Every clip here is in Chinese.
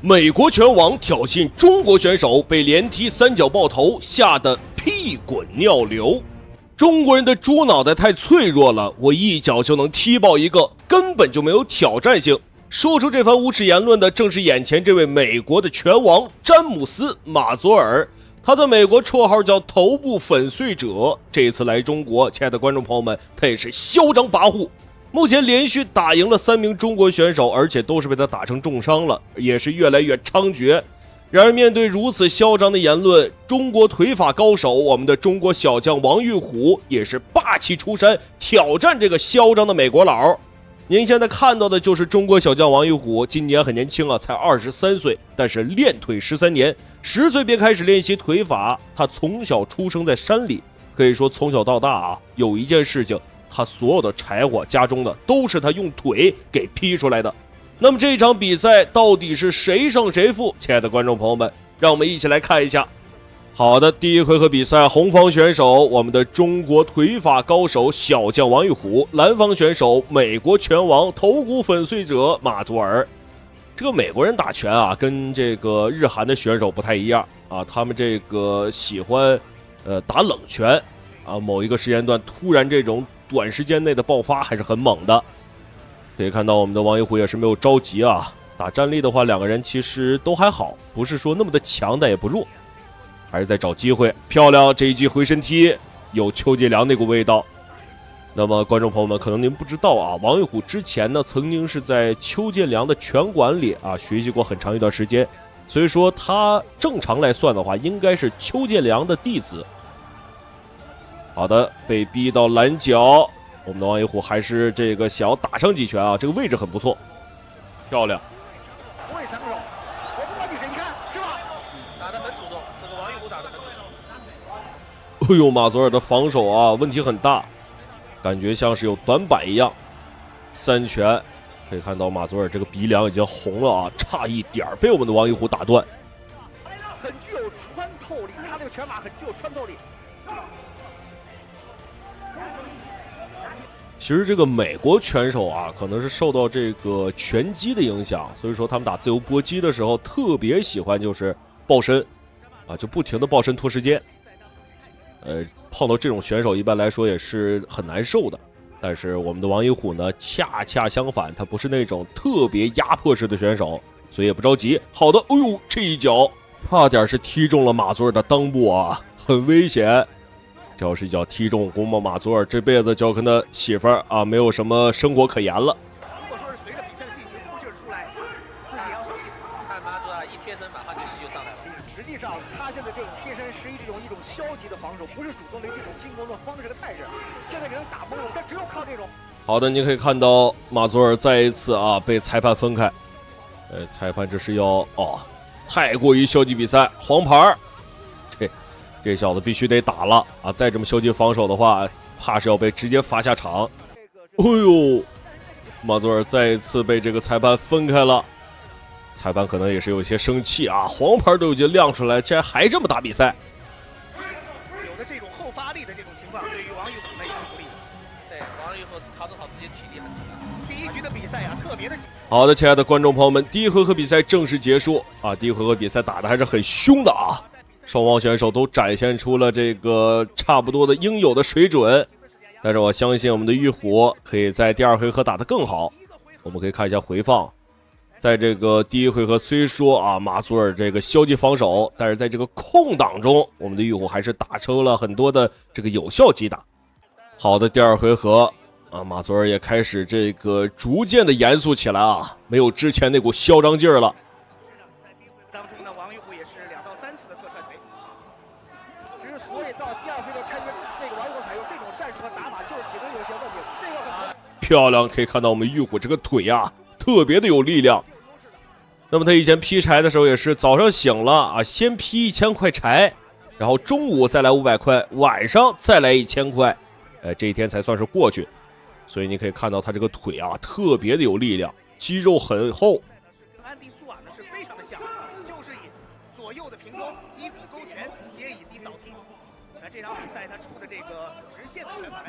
美國拳王挑釁中國選手，被連踢三腳爆頭，嚇得屁滾尿流。中國人的豬腦袋太脆弱了，我一腳就能踢爆一個，根本就沒有挑戰性。說出這番無恥言論的，正是眼前這位美國的拳王詹姆斯·馬佐爾。他在美國綽號叫頭部粉碎者。這一次來中國，親愛的觀眾朋友們，他也是囂張跋扈。目前連續打贏了3名中國選手，而且都是被他打成重傷了，也是越來越猖獗。然而面对如此囂張的言論，中國腿法高手我們的中国小将王玉虎也是霸氣出山，挑戰這個囂張的美國佬。您現在看到的就是中国小将王玉虎，今年很年輕啊，才23岁，但是練腿13年，10歲便開始練習腿法。他從小出生在山裡，可以說從小到大啊，有一件事情，他所有的柴火家中的都是他用腿给劈出來的。那麼这一場比赛到底是誰勝誰負？親愛的觀眾朋友們，讓我們一起來看一下。好的，第一回合比賽，紅方選手我們的中國腿法高手小將王玉虎，藍方選手美國拳王头骨粉碎者馬佐爾。這個美國人打拳啊，跟這個日韓的選手不太一樣啊，他們這個喜歡打冷拳啊，某一個時間段突然這種短時間內的爆發還是很猛的。可以看到我们的王玉虎也是没有着急啊，打站立的话两个人其實都還好，不是說那麼的強但也不弱，還是在找機會。漂亮，這一記回身踢有邱建良那股味道。那麼觀眾朋友們，可能您不知道啊，王玉虎之前呢曾經是在邱建良的拳館裡啊學習過很長一段時間，所以說他正常來算的話應該是邱建良的弟子。好的，被逼到攔腳，我們的王玉虎還是這個想要打上幾拳啊，這個位置很不錯，漂亮。我也想手，我不管比誰，你看是吧？打得很主動，這個王玉虎打得很主動。哎呦，馬佐爾的防守啊問題很大，感覺像是有短板一樣。3拳，可以看到馬佐爾這個鼻梁已經紅了啊，差一點被我們的王玉虎打斷。很具有穿透力，他這個拳法很具有穿透力。其實這個美國拳手啊，可能是受到這個拳擊的影響，所以說他們打自由搏擊的時候特別喜歡就是抱身啊，就不停的抱身拖時間。碰到這種選手一般來說也是很難受的。但是我們的王玉虎呢，恰恰相反，他不是那種特別壓迫式的選手，所以也不着急。好的，哎呦，這一腳差點是踢中了馬佐爾的襠部啊，很危險。這要是一腳踢中，估摸馬佐爾這輩子就跟他媳婦兒啊沒有什麼生活可言了。如果說是隨着比賽的進行呼氣出來，自己也要小心。看馬佐爾一貼身，馬上就氣就上來了。實際上，他現在這種貼身是一種消極的防守，不是主動的這種進攻的方式和態勢。現在給人打懵了，但只有靠這種。好的，你可以看到馬佐爾再一次啊被裁判分開。裁判這是要太過於消極比賽，黃牌。這小子必須得打了啊！再這麼消極防守的話，怕是要被直接罰下場。哎呦，馬佐爾再一次被這個裁判分開了，裁判可能也是有些生氣啊，黃牌都已經亮出來，竟然還這麼打比賽。有的這種後發力的這種情況，對於王玉虎呢也是不利。對，王玉虎調整好自己體力很重要。第一局的比賽啊，特別的緊。好的，親愛的觀眾朋友們，第一回合比賽正式結束啊！第一回合比賽打得還是很兇的啊。雙方選手都展現出了這個差不多的應有的水準，但是我相信我們的玉虎可以在第二回合打得更好。我們可以看一下回放，在這個第一回合雖說啊馬佐爾這個消極防守，但是在這個空檔中，我們的玉虎還是打出了很多的這個有效擊打。好的，第二回合啊馬佐爾也開始這個逐漸的嚴肅起來啊，沒有之前那股囂張勁兒了。漂亮，可以看到我們玉虎這個腿啊特別的有力量。那麼他以前劈柴的時候也是早上醒了啊，先劈1000塊柴，然後中午再來500塊，晚上再來1000塊，這一天才算是過去。所以你可以看到他這個腿啊特別的有力量，肌肉很厚。安迪蘇瓦呢是非常的像，就是以左右的平勾、击鼓勾拳、斜以低掃踢。那這場比賽他出的這個直線的拳法。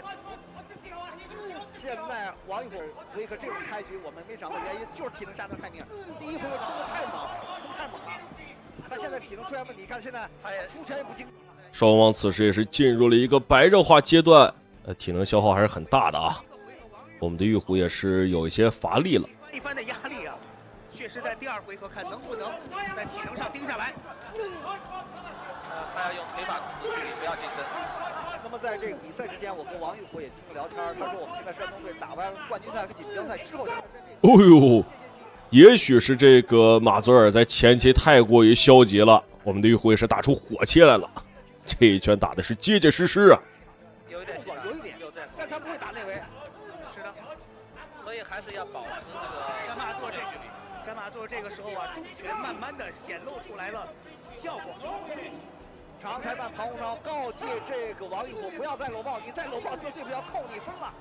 现在王玉虎回合这种开局，我们没想到原因就是体能下降太明。第一回合出的太早，他现在体能出现問題，看現在他也出拳也不精。雙方此時也是進入了一個白熱化階段，體能消耗還是很大的啊。我們的玉虎也是有一些乏力了。一番的壓力啊，確實在第二回合看能不能在體能上盯下來。他要用腿法控制距離，不要近身。那麼在這個比賽之前，我和王玉虎也進行聊天，他說我們現在山東隊打完冠軍賽和錦標賽之後。哦呦，也許是這個馬佐爾在前期太過於消極了，我們的玉虎也是打出火氣來了。這一拳打的是結結實實啊。有一點，但他不會打內圍。是的，所以還是要保持這個詹馬佐這距離。詹馬佐這個時候啊，重拳慢慢的顯露出來了效果。場上裁判龐洪超告誡這個王玉虎不要再摟抱，你再摟抱就对不要扣你分了。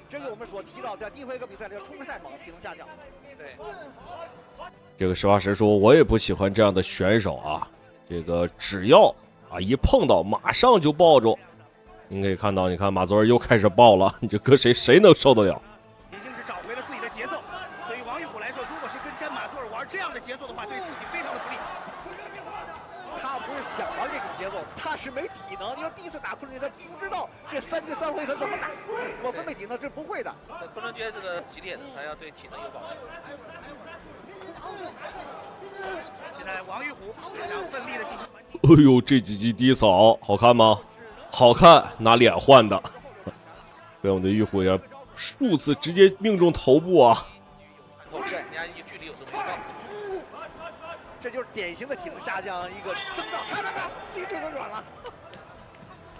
這個我們所提到在第一回合比賽裡衝得太猛，體能下降。對，這個實話實說，我也不喜歡這樣的選手啊。這個只要一碰到馬上就抱住，您可以看到，你看馬佐爾又開始抱了，你這搁誰能受得了？已經是找回了自己的節奏。對於王玉虎來說，如果是跟詹馬佐爾玩這樣的節奏的話，對自己非常的不利。他不是想玩這種節奏，他是沒體能。因為第一次打昆崙決，他不知道這3回合怎麼打，我分配體能是不會的。昆崙決這個激烈的，他要對體能有保證。現在王玉虎非常奮力的進行。哎呦，這幾記低掃好看嗎？好看，拿臉換的。被我們的玉虎也數次直接命中頭部啊！對，你看距離有這麼高，這就是典型的體能下降一個徵兆。看，自己腿都軟了。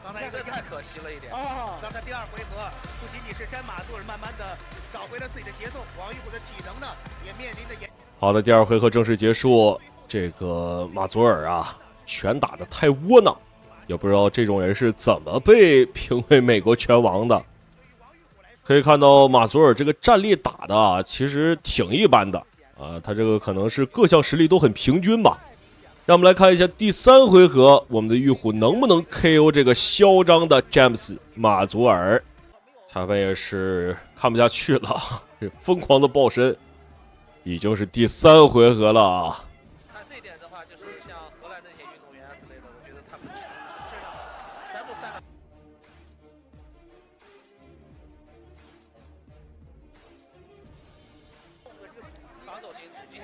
剛才這太可惜了一點啊！剛才第二回合不僅僅是詹馬佐爾慢慢的找回了自己的節奏，王玉虎的體能呢也面臨着嚴。好的，第二回合正式結束。這個馬佐爾啊，拳打得太窩囊，也不知道這種人是怎麼被評為美國拳王的。可以看到馬佐爾這個戰力打的啊，其實挺一般的啊，他這個可能是各項實力都很平均吧。讓我們來看一下第3回合，我們的玉虎能不能 KO 這個囂張的詹姆斯馬佐爾？裁判也是看不下去了，瘋狂的抱身，已經是第3回合了啊。看這一點的話，就是像荷蘭那些運動員啊之類的，我覺得他們是全部3個。防守型突击型，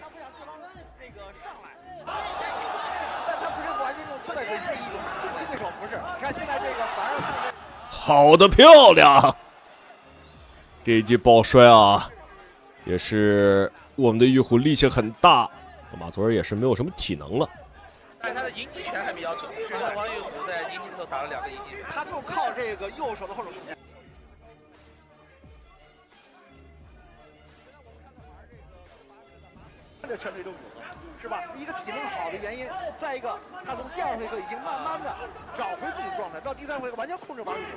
他不想对方那个上來，但他不是完全用侧帶腿是一種重击对手，不是。你看現在這個反而看好的漂亮，這一記抱摔啊，也是我們的玉虎力氣很大，馬佐爾也是沒有什麼體能了。但他的迎擊拳還比較準，是的，王玉虎在迎擊的時候打了2個迎擊，他就靠這個右手的後手。這拳腿中有是吧？一個體能好的原因，再一個他從第2回合已經慢慢的找回自己的狀態，到第3回合完全控制王玉虎。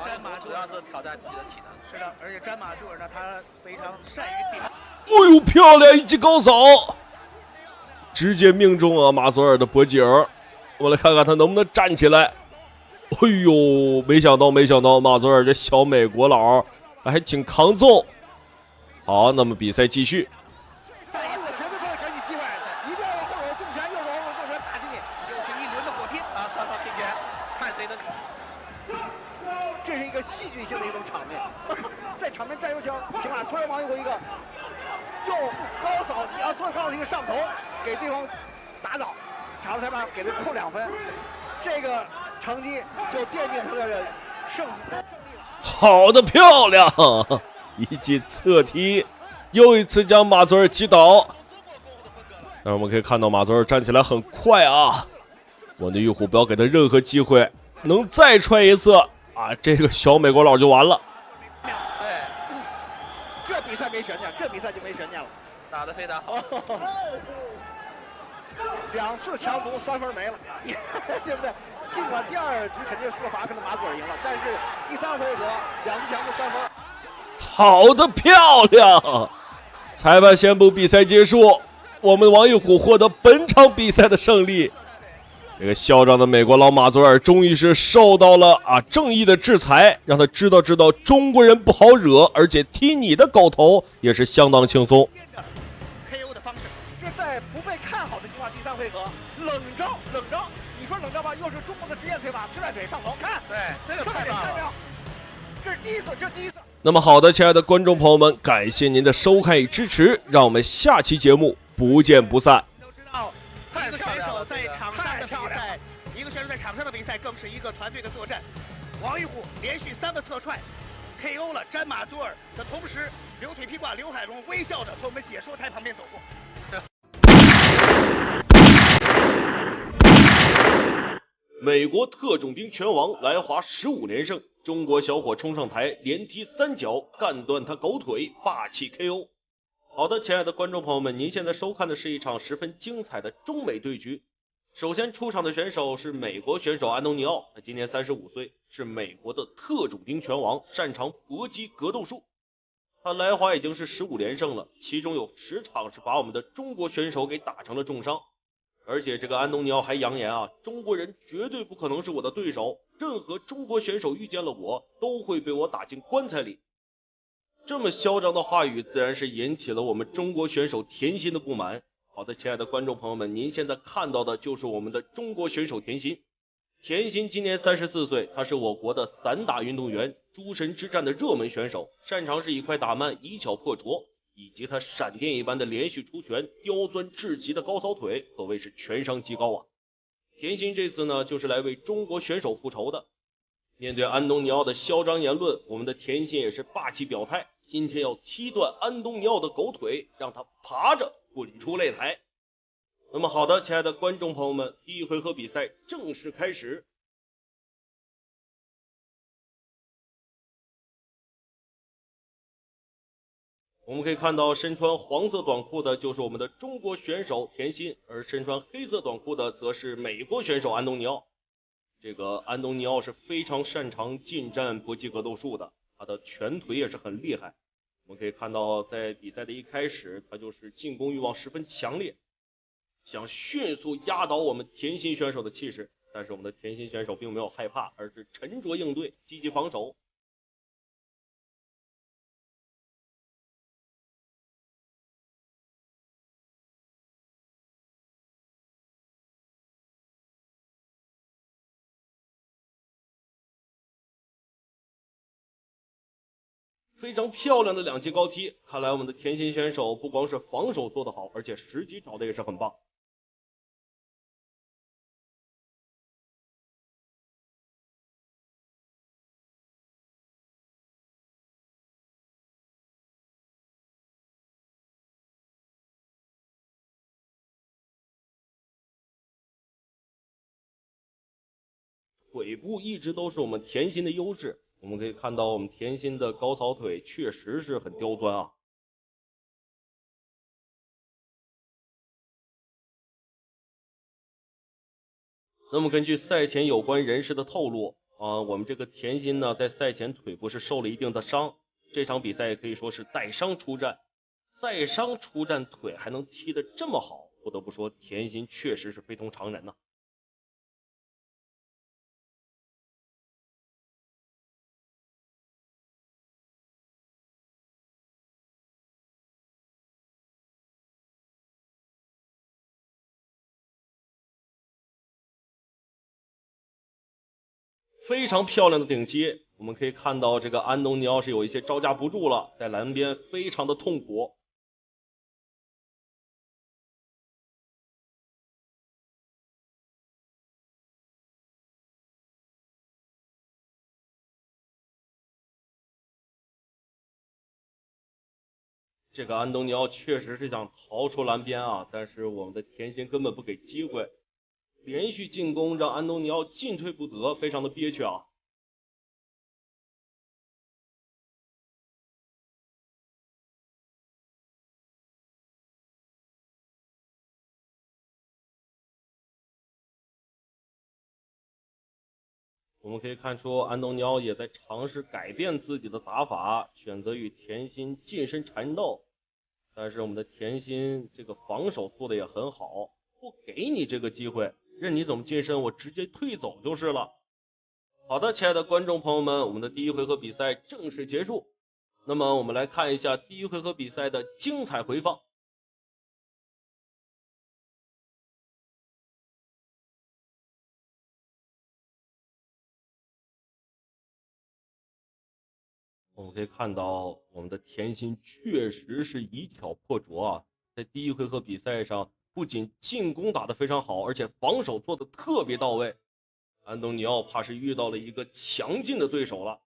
詹馬主要是挑戰自己的體能，是的，而且詹馬佐爾呢，他非常善於頂。哎呦，漂亮一記高掃，直接命中啊馬佐爾的脖頸。我們來看看他能不能站起來。哎呦，沒想到馬佐爾這小美國佬還挺抗揍。好，那麼比賽繼續。絕對不要給你機會，一定要用後手重拳，右手後手重拳打擊你，又是一輪的火拼啊！雙方拼拳，看誰能。這是一個戲劇性的一種場面，在場面佔優勢情況下，突然王玉虎一個又高掃，突然高掃一個上頭，給對方打倒，場上裁判給他扣2分，這個成績就奠定他的勝利。好的漂亮，一記側踢，又一次將馬佐爾擊倒。但是我們可以看到馬佐爾站起來很快啊，我們的玉虎不要給他任何機會，能再踹一次啊，這個小美國佬就完了。對，這比賽沒懸念，這比賽就沒懸念了，打得非常好。2次強攻3分沒了，對不對？儘管第2局肯定是個罰，可能馬佐爾贏了，但是第3回合2次強攻3分。好的漂亮！裁判宣布比賽結束，我們王玉虎獲得本場比賽的勝利。這個嚣張的美國老馬佐爾終於是受到了正義的制裁，让他知道中国人不好惹，而且踢你的狗头也是相当轻松。KO 的方式是在不被看好的情况，第3回合冷招，你说冷招吧，又是中国的职业腿法，吃软腿上头，看，对，这个太棒了，这是第一次，那么好的，亲爱的观众朋友们，感謝您的收看與支持，讓我們下期節目不見不散。都知道，一個選手在場上的比賽，一個選手在場上的比賽更是一個團隊的作戰。王玉虎連續3個側踹 KO 了詹馬佐爾的同時，留腿披掛劉海龍微笑着從我們解說台旁邊走過。美國特種兵拳王來華15連勝，中國小伙衝上台連踢3腳幹斷他狗腿，霸氣 KO。好的，親愛的觀眾朋友們，您現在收看的是一場十分精彩的中美對局。首先出場的選手是美國選手安東尼奧，他今年35歲，是美國的特種兵拳王，擅長搏擊格鬥術。他來華已經是15連勝了，其中有10場是把我們的中國選手給打成了重傷。而且這個安東尼奧還揚言中國人絕對不可能是我的對手，任何中國選手遇見了我都會被我打進棺材裡。這麼囂張的話語自然是引起了我們中國選手田心的不滿。好的，親愛的觀眾朋友們，您現在看到的就是我們的中國選手田心。田心今年34歲，他是我國的散打運動員，諸神之戰的熱門選手，擅長是一塊打慢以巧破拙，以及他閃電一般的連續出拳，刁鑽至極的高掃腿，可謂是全商極高啊。田心這次呢，就是來為中國選手復仇的。面對安東尼奧的囂張言論，我們的田心也是霸氣表態，今天要踢斷安東尼奧的狗腿，讓他爬着滾出擂台。那麼好的，親愛的觀眾朋友們，第1回合比賽正式開始。我們可以看到，身穿黃色短褲的就是我們的中國選手田心，而身穿黑色短褲的則是美國選手安東尼奧。這個安東尼奧是非常擅長近戰搏擊格鬥術的，他的拳腿也是很厲害。我們可以看到，在比賽的一開始，他就是進攻慾望十分強烈，想迅速壓倒我們田心選手的氣勢。但是我們的田心選手並沒有害怕，而是沉着應對，積極防守。非常漂亮的2記高踢，看來我們的田心選手不光是防守做得好，而且時機找的也是很棒。腿部一直都是我們田心的優勢。我們可以看到，我們田心的高掃腿確實是很刁鑽啊。那麼根據賽前有關人士的透露我們這個田心呢，在賽前腿部是受了一定的傷，這場比賽也可以說是帶傷出戰。帶傷出戰，腿還能踢得這麼好，不得不說田心確實是非同常人吶。非常漂亮的頂膝，我們可以看到這個安東尼奧是有一些招架不住了，在欄邊非常的痛苦。這個安東尼奧確實是想逃出欄邊啊，但是我們的田心根本不給機會。連續進攻讓安東尼奧進退不得，非常的憋屈啊。我們可以看出安東尼奧也在嘗試改變自己的打法，選擇與田心近身纏鬥。但是我們的田心這個防守做的也很好，不給你這個機會，任你怎麼近身，我直接退走就是了。好的，親愛的觀眾朋友們，我們的第一回合比賽正式結束。那麼我們來看一下第一回合比賽的精彩回放。我们可以看到，我们的田心確實是以巧破拙啊，在第一回合比賽上，不僅進攻打得非常好，而且防守做得特別到位。安東尼奧怕是遇到了一個強勁的對手了。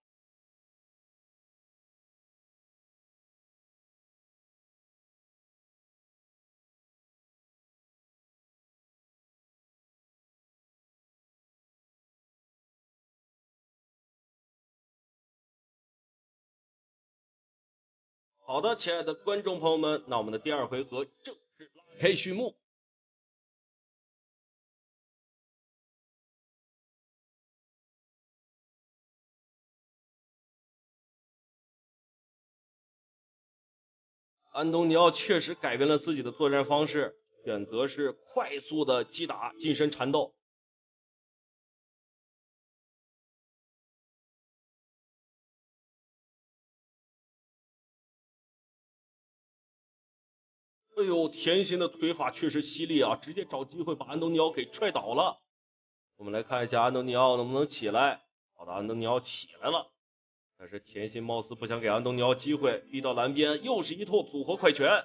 好的，親愛的觀眾朋友們，那我們的第二回合正式拉開序幕。安東尼奧確實改變了自己的作戰方式，選擇是快速的擊打，近身纏鬥。哎呦，田心的腿法確實犀利啊，直接找機會把安東尼奧給踹倒了。我們來看一下安東尼奧能不能起來。好的，安東尼奧起來了，但是田心貌似不想給安東尼奧機會，逼到欄邊，又是一通組合快拳。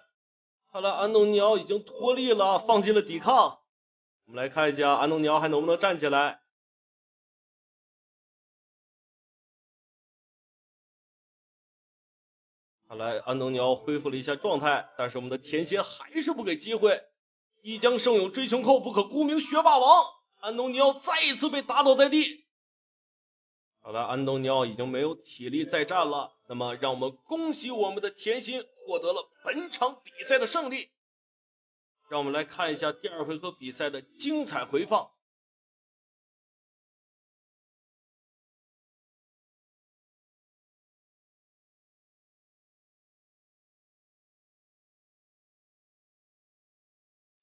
看來安東尼奧已經脫力了，放棄了抵抗。我们來看一下安東尼奧還能不能站起來。看來安東尼奧恢復了一下狀態，但是我們的田心還是不給機會。一將勝勇追窮寇，不可沽名學霸王。安東尼奧再一次被打倒在地。好了，安東尼奧已經沒有體力再戰了。那麼讓我們恭喜我們的田心獲得了本場比賽的勝利。讓我們來看一下第二回合比賽的精彩回放。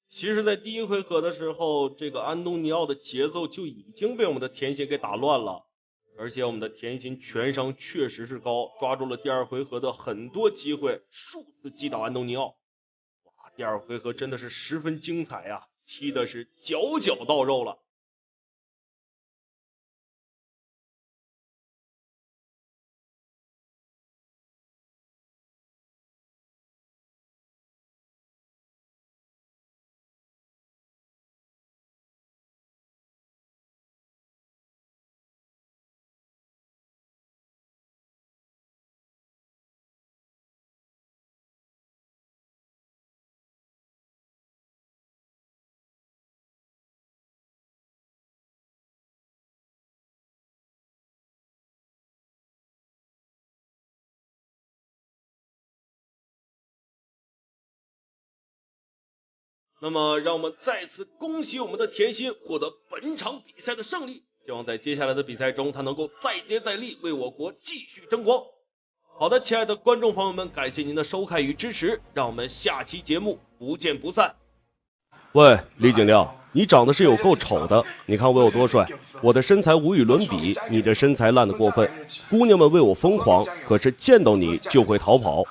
其實在第一回合的時候，這個安東尼奧的節奏就已經被我們的田心給打亂了，而且我們的田心拳商確實是高，抓住了第二回合的很多機會，數次擊倒安東尼奧。哇，第二回合真的是十分精彩呀，踢的是腳腳到肉了。那麼讓我們再次恭喜我們的田心獲得本場比賽的勝利，希望在接下來的比賽中他能夠再接再厲，為我國繼續爭光。好的，親愛的觀眾朋友們，感謝您的收看與支持，讓我們下期節目不見不散。喂，李景亮，你長得是有夠醜的，你看我有多帥，我的身材無與倫比，你這身材爛得過分，姑娘們為我瘋狂，可是見到你就會逃跑。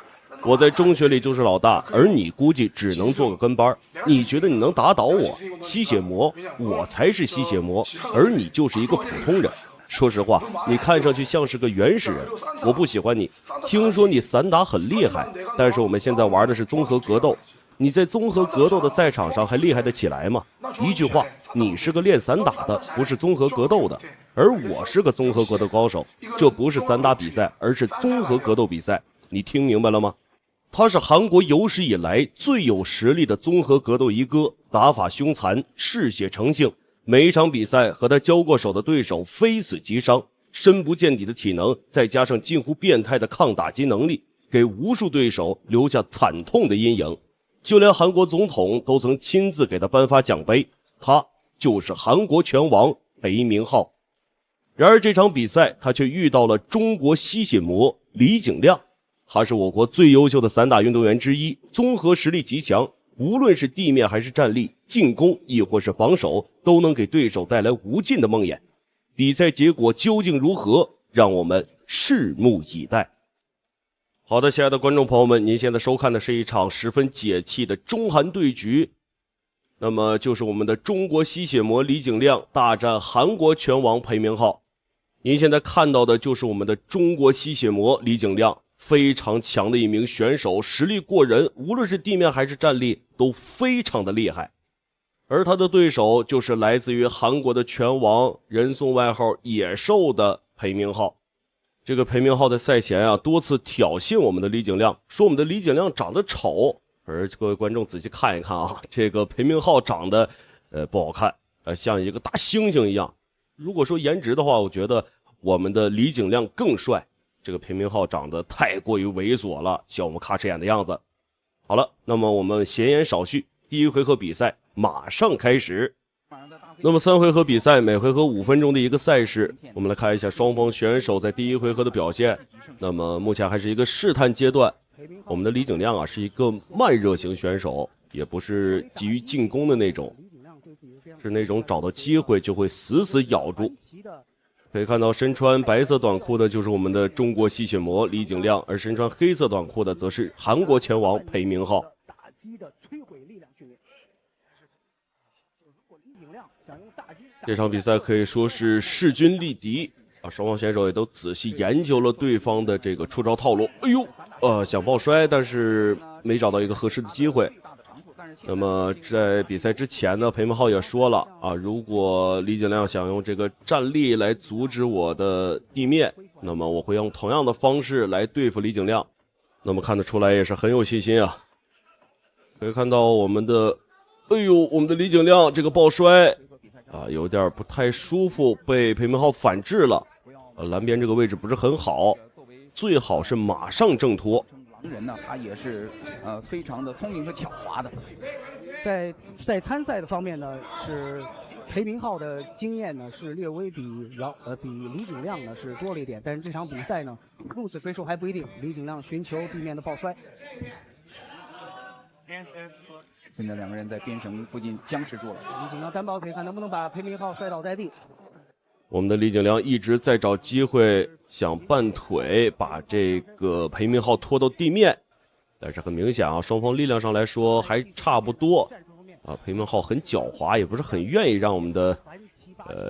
我在中學裡就是老大，而你估計只能做個跟班。你覺得你能打倒我？吸血魔，我才是吸血魔，而你就是一個普通人。說實話，你看上去像是個原始人，我不喜歡你。聽說你散打很厲害，但是我們現在玩的是綜合格鬥，你在綜合格鬥的賽場上還厲害得起來嗎？一句話，你是個練散打的，不是綜合格鬥的，而我是個綜合格鬥高手，這不是散打比賽，而是綜合格鬥比賽，你聽明白了嗎？他是韓國有史以來最有實力的綜合格鬥一哥，打法兇殘，嗜血成性。每一場比賽和他交過手的對手非死即傷，深不見底的體能，再加上近乎變態的抗打擊能力，給無數對手留下慘痛的陰影。就連韓國總統都曾親自給他頒發獎杯，他就是韓國拳王裴明浩。然而這場比賽他卻遇到了中國吸血魔李景亮。他是我國最優秀的散打運動員之一，綜合實力極強，無論是地面還是站立，進攻亦或是防守，都能給對手帶來無盡的夢魘。比賽結果究竟如何，讓我們拭目以待。好的，亲愛的觀眾朋友們，您現在收看的是一場十分解氣的中韓對局，那麼就是我們的中國吸血魔李景亮大戰韓國拳王裴明浩。您現在看到的就是我們的中国吸血魔李景亮，非常強的一名选手，實力過人，無論是地面還是站立都非常的厲害。而他的對手就是來自於韓國的拳王，人送外號野獸的裴明浩。這個裴明浩在賽前啊多次挑衅我們的李景亮，說我们的李景亮長得醜。而各位觀眾仔細看一看啊，這個裴明浩長得不好看，像一個大猩猩一樣。如果說顏值的話，我覺得我們的李景亮更帥。這個裴明浩長得太過於猥瑣了，像我們卡尺眼的樣子。好了，那麼我們閒言少敘，第一回合比賽馬上開始。那麼3回合比賽，每回合5分鐘的一個賽事，我们來看一下雙方選手在第一回合的表現。那麼目前還是一個試探階段，我們的李景亮啊是一個慢熱型選手，也不是急於進攻的那種，是那種找到機會就會死死咬住。可以看到身穿白色短褲的就是我們的中國吸血魔李景亮，而身穿黑色短褲的則是韓國拳王裴明浩。這場比賽可以說是勢均力敵啊，雙方選手也都仔細研究了對方的這個出招套路。哎呦，想抱摔，但是沒找到一個合適的機會。那麼在比賽之前呢，裴明浩也說了啊，如果李景亮想用這個站立來阻止我的地面，那麼我會用同樣的方式來對付李景亮。那麼看得出來也是很有信心啊。可以看到我們的李景亮這個抱摔啊，有點不太舒服，被裴明浩反制了。藍邊這個位置不是很好，最好是馬上掙脫。人呢，他也是非常的聰明和狡猾的。在參賽的方面呢，是裴明浩的經驗呢是略微比李景亮呢是多了一點，但是這場比賽呢鹿死誰手還不一定。李景亮尋求地面的抱摔。現在兩個人在邊繩附近僵持住了。李景亮單抱可以看能不能把裴明浩摔倒在地。我們的李景亮一直在找機會想半腿把這個裴明浩拖到地面，但是很明顯啊，雙方力量上來說還差不多啊。裴明浩很狡猾，也不是很願意讓我們的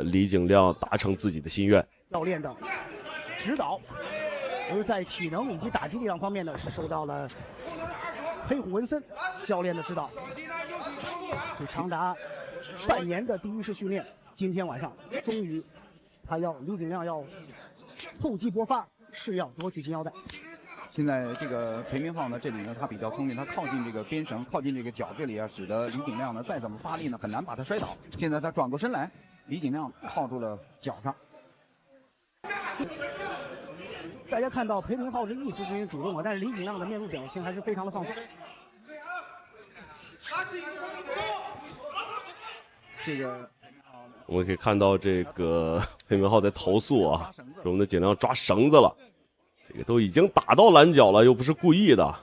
李景亮達成自己的心願。教練的指導，而在體能以及打擊力量方面呢，是受到了黑虎文森教練的指導。是長達半年的第一式訓練，今天晚上終於李景亮要厚積薄發，是要奪取金腰帶。現在這個裴明浩呢，這裡呢他比較聰明，他靠近這個邊繩，靠近這個腳這裡啊，使得李景亮呢再怎麼發力呢很難把他摔倒。現在他轉過身來，李景亮靠住了腳上。大家看到裴明浩是一直進行主動，但是李景亮的面部表情還是非常的放鬆。這個我們可以看到這個裴明浩在投訴啊，說我們的景亮抓繩子了，這個都已經打到藍腳了，又不是故意的。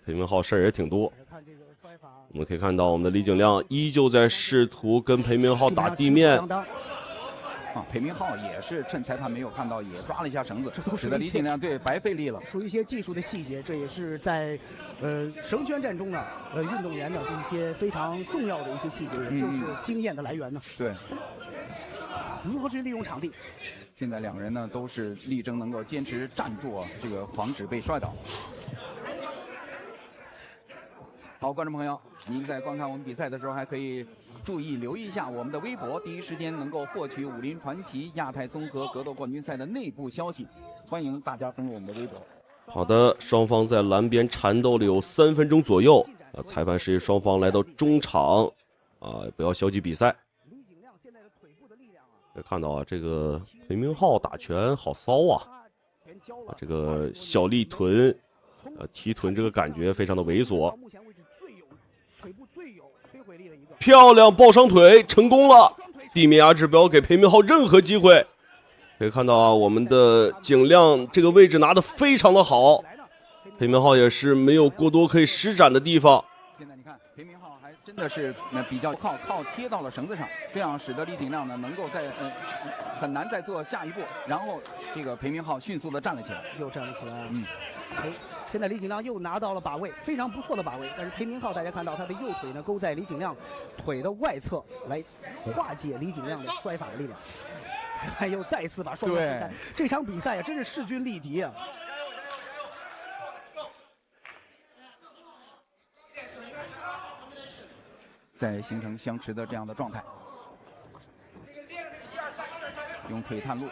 裴明浩事兒也挺多。我們可以看到我們的李景亮依舊在試圖跟裴明浩打地面。裴明浩也是趁裁判沒有看到，也抓了一下繩子，使得李景亮對白費力了。屬於一些技術的細節，這也是在繩圈戰中呢，運動員的一些非常重要的一些細節，也就是經驗的來源呢。對，如何去利用場地？現在兩人呢都是力爭能夠堅持站住啊，這個防止被摔倒。好，觀眾朋友，您在觀看我們比賽的時候，還可以注意留意一下我們的微博，第一時間能夠獲取武林傳奇亞太綜合格鬥冠軍賽的內部消息。歡迎大家登錄我們的微博。好的，雙方在藍邊纏鬥了有3分鐘左右，裁判示意雙方來到中場，不要消極比賽。可以看到啊，這個裴明浩打拳好騷啊，這個小立臀，提臀這個感覺非常的猥瑣。漂亮抱上腿成功了，地面压制不要給裴明浩任何機會。可以看到啊，我們的景亮這個位置拿得非常的好，裴明浩也是沒有過多可以施展的地方。現在你看裴明浩真的是比較靠貼到了绳子上，这样使得李景亮呢能够在很难再做下一步，然后这个裴明浩迅速的站了起来，又站了起来。现在李景亮又拿到了把位，非常不错的把位。但是裴明浩大家看到他的右腿呢勾在李景亮腿的外侧，来化解李景亮的摔法的力量。还又再次把双方分开。这场比赛啊，真是势均力敌啊！再形成相持的这样的状态，用腿探路。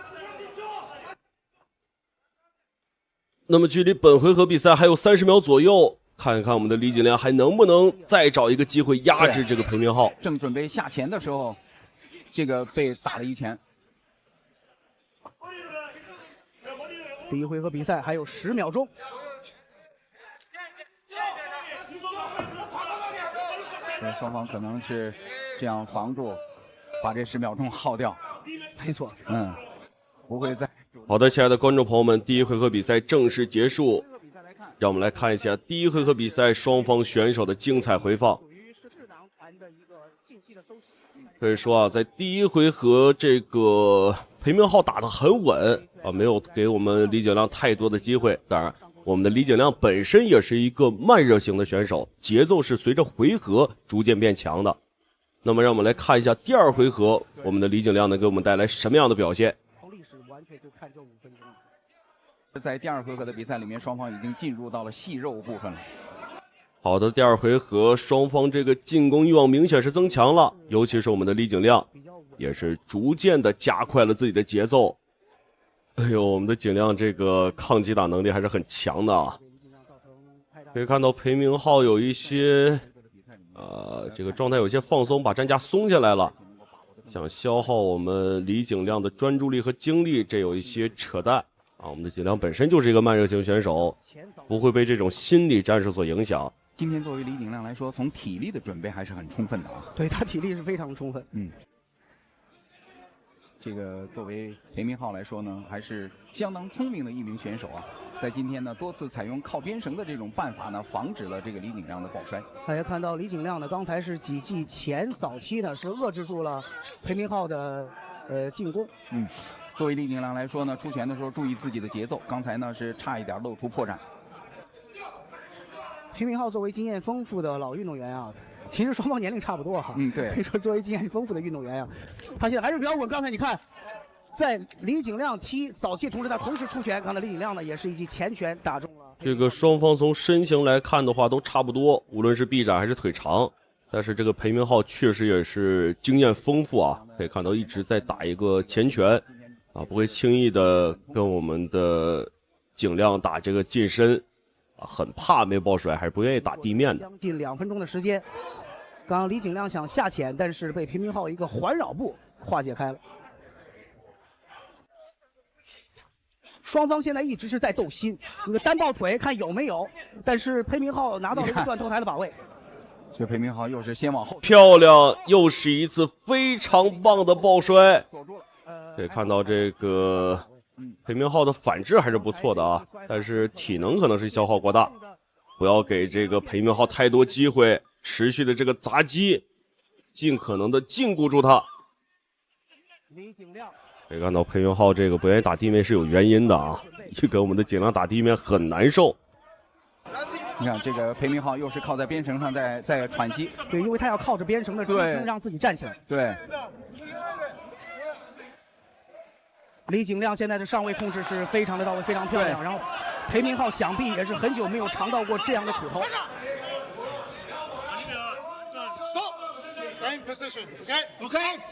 那么距離本回合比赛还有30秒左右，看一看我们的李景亮还能不能再找一个机会压制这个裴明浩。正准备下前的时候，这个被打了一拳。第一回合比赛还有10秒钟。双方可能是这样防住，把这10秒钟耗掉。没错，不会再。好的，亲爱的观众朋友们，第一回合比赛正式结束，让我们来看一下第一回合比赛双方选手的精彩回放。可以说啊，在第一回合这个裴明浩打得很稳啊，没有给我们李景亮太多的机会。当然，我们的李景亮本身也是一个慢热型的选手，节奏是随着回合逐渐变强的。那么让我们来看一下第二回合，我们的李景亮能给我们带来什么样的表现。在第二回合的比赛里面，双方已经进入到了细肉部分了。好的，第二回合双方这个进攻欲望明显是增强了，尤其是我们的李景亮也是逐渐的加快了自己的節奏。哎呦，我們的景亮這個抗擊打能力還是很強的啊。可以看到裴明浩有一些這個狀態有些放鬆，把戰架鬆下來了，想消耗我們李景亮的專注力和精力，這有一些扯淡啊。我們的景亮本身就是一個慢熱型選手，不會被這種心理戰術所影響。今天作為李景亮來說，從體力的準備還是很充分的啊。對，他體力是非常充分。這個作為裴明浩來說呢，還是相當聰明的一名選手啊。在今天呢，多次採用靠邊繩的這種辦法呢，防止了這個李景亮的抱摔。大家看到李景亮呢，剛才是幾記前掃踢呢，是遏制住了裴明浩的進攻。作為李景亮來說呢，出拳的時候注意自己的節奏，剛才呢是差一點露出破綻。裴明浩作為經驗豐富的老運動員啊，其實雙方年齡差不多哈。對。可以說作為經驗豐富的運動員啊，他現在還是比較穩。剛才你看，在李景亮踢掃踢同時，他同時出拳，剛才李景亮呢也是一記前拳打中了。這個雙方從身形來看的話都差不多，無論是臂展還是腿長，但是這個裴明浩確實也是經驗豐富啊，可以看到一直在打一個前拳啊，不會輕易的跟我們的景亮打這個近身。很怕沒抱摔，還是不願意打地面的。將近2分鐘的時間，剛剛李景亮想下潛，但是被裴明浩一個環繞步化解開了。雙方現在一直是在鬥心，那個單抱腿看有沒有，但是裴明浩拿到了一個斷頭台的把位。這裴明浩又是先往後，漂亮，又是一次非常棒的抱摔。可以看到這個。裴明浩的反制還是不錯的啊，但是體能可能是消耗過大，不要給這個裴明浩太多機會，持續的這個砸擊，盡可能的禁錮住他。可以看到裴明浩這個不願意打地面是有原因的啊，一給我們的景亮打地面很難受。你看這個裴明浩又是靠在邊繩上在喘息，對，因為他要靠着邊繩的支撐讓自己站起來。對。李景亮現在的上位控制是非常的到位，非常漂亮。然後裴明浩想必也是很久沒有嘗到過這樣的苦頭。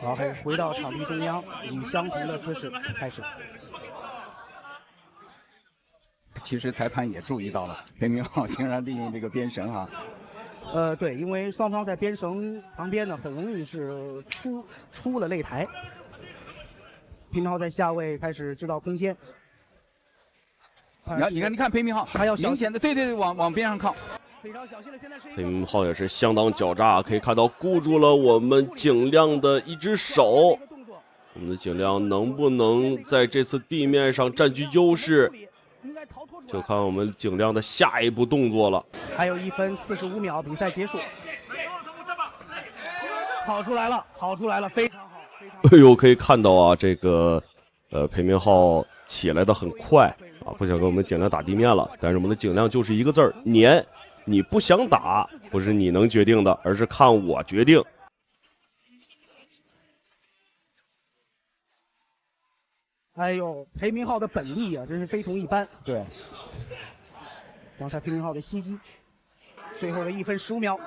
好，回到場地中央，以相同的姿勢開始。其實裁判也注意到了，裴明浩竟然利用這個邊繩啊。對，因為雙方在邊繩旁邊呢，很容易是出了擂台。裴明浩在下位開始制造空間。你看裴明浩，他要明顯的對，往邊上靠。非常小心的，現在是裴明浩也是相當狡詐，可以看到箍住了我們景亮的一隻手。我們的景亮能不能在這次地面上佔據優勢，就看我們景亮的下一步動作了。還有1分45秒，比賽結束。跑出来了，跑出来了，非常好，非常好。哎呦，可以看到啊，这个裴明浩起来的很快啊，不想跟我们景亮打地面了。但是我们的景亮就是一個字兒黏，你不想打，不是你能決定的，而是看我決定。哎呦，裴明浩的本力啊，真是非同一般。对，刚才裴明浩的襲擊，最後的1分15秒。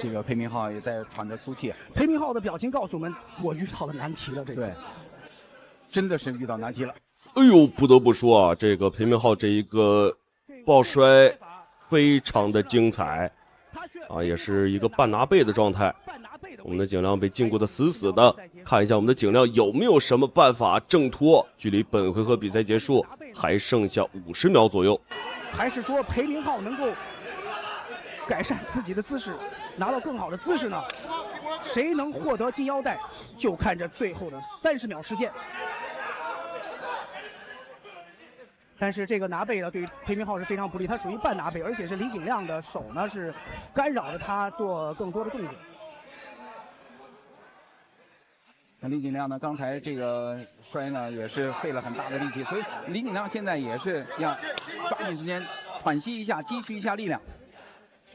这個裴明浩也在喘着粗氣。裴明浩的表情告訴我們，我遇到了難題了。這次對，真的是遇到難題了。哎呦，不得不說啊，這個裴明浩這一個抱摔非常的精彩啊，也是一個半拿背的狀態。我們的景亮被禁錮的死死的，看一下我們的景亮有沒有什麼辦法掙脫。距離本回合比賽結束還剩下50秒左右。還是說裴明浩能夠改善自己的姿勢，拿到更好的姿勢呢？誰能獲得金腰帶，就看着最後的30秒時間。但是這個拿背呢，對於裴明浩是非常不利，他屬於半拿背，而且是李景亮的手呢是干擾着他做更多的動作。那李景亮呢，剛才這個摔呢也是費了很大的力氣，所以李景亮現在也是要抓緊時間喘息一下，積蓄一下力量。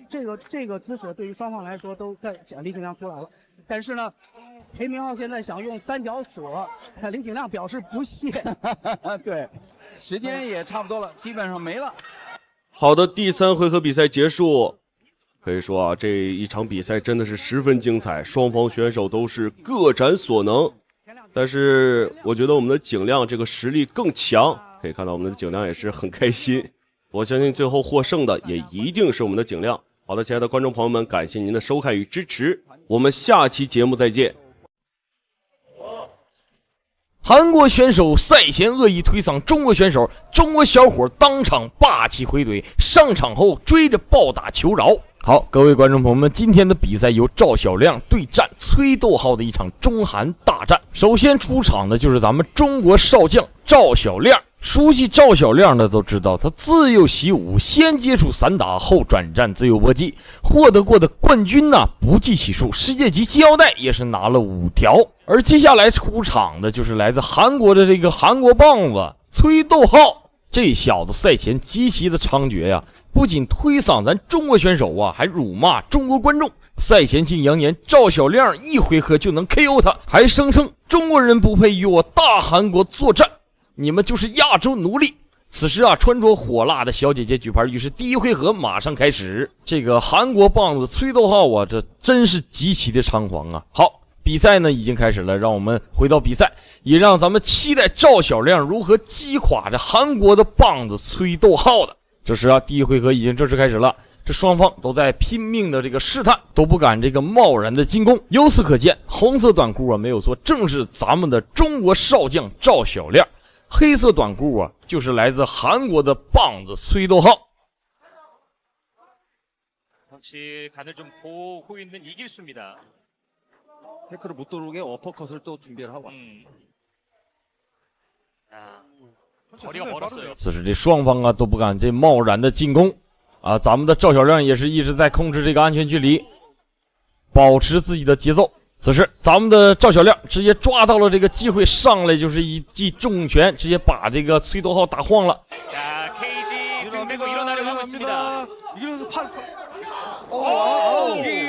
這個姿勢對於雙方來說都在李景亮出來了，但是呢，裴明浩現在想用三角鎖，李景亮表示不屑。對，時間也差不多了，基本上沒了。好的，第3回合比賽結束。可以說啊，這一場比賽真的是十分精彩，雙方選手都是各展所能。但是我覺得我們的景亮這個實力更強，可以看到我們的景亮也是很開心。我相信最後獲勝的也一定是我們的景亮。好的，親愛的觀眾朋友們，感謝您的收看與支持，我們下期節目再見。韓國選手賽前惡意推搡中國選手，中國小伙當場霸氣回懟，上場後追着暴打求饒。好，各位觀眾朋友們，今天的比賽由趙小亮對戰崔逗浩的一場中韓大戰。首先出場的就是咱們中國少將趙小亮。熟悉趙小亮的都知道，他自幼習武，先接觸散打，後轉戰自由搏擊，獲得過的冠軍呢不計其數，世界級金腰帶也是拿了5條。而接下來出場的就是來自韓國的這個韓國棒子崔逗浩，這小子賽前極其的猖獗呀，不僅推搡咱中國選手啊，還辱罵中國觀眾。賽前竟揚言趙小亮1回合就能 KO 他，還聲稱中國人不配與我大韓國作戰，你們就是亞洲奴隸。此時啊，穿着火辣的小姐姐舉牌，於是第1回合馬上開始。這個韓國棒子崔逗浩啊，這真是極其的猖狂啊。好，比賽呢已經開始了，讓我們回到比賽，也讓咱們期待趙小亮如何擊垮這韓國的棒子崔逗浩的。這時啊，第1回合已經正式開始了，這雙方都在拼命的這個試探，都不敢這個貿然的進攻。由此可見，紅色短褲啊沒有錯，正是咱們的中國少將趙小亮。黑色短褲啊，就是來自韓國的棒子崔逗浩。 역시 간을 좀 보고 있는 이길수입니다. 태클을 못 들어오게 어퍼컷을 또 준비를 하고 왔습니다. 거리가 멀었어요. 此时这双方啊都不敢这貿然的進攻啊，咱們的趙小亮也是一直在控制這個安全距離，保持自己的節奏。 此時，咱們的趙小亮直接抓到了這個機會，上來就是一記重拳，直接把這個崔逗浩打晃了。 자, KG 등 메고 일어나려고 하고 있습니다. 이길수 팔.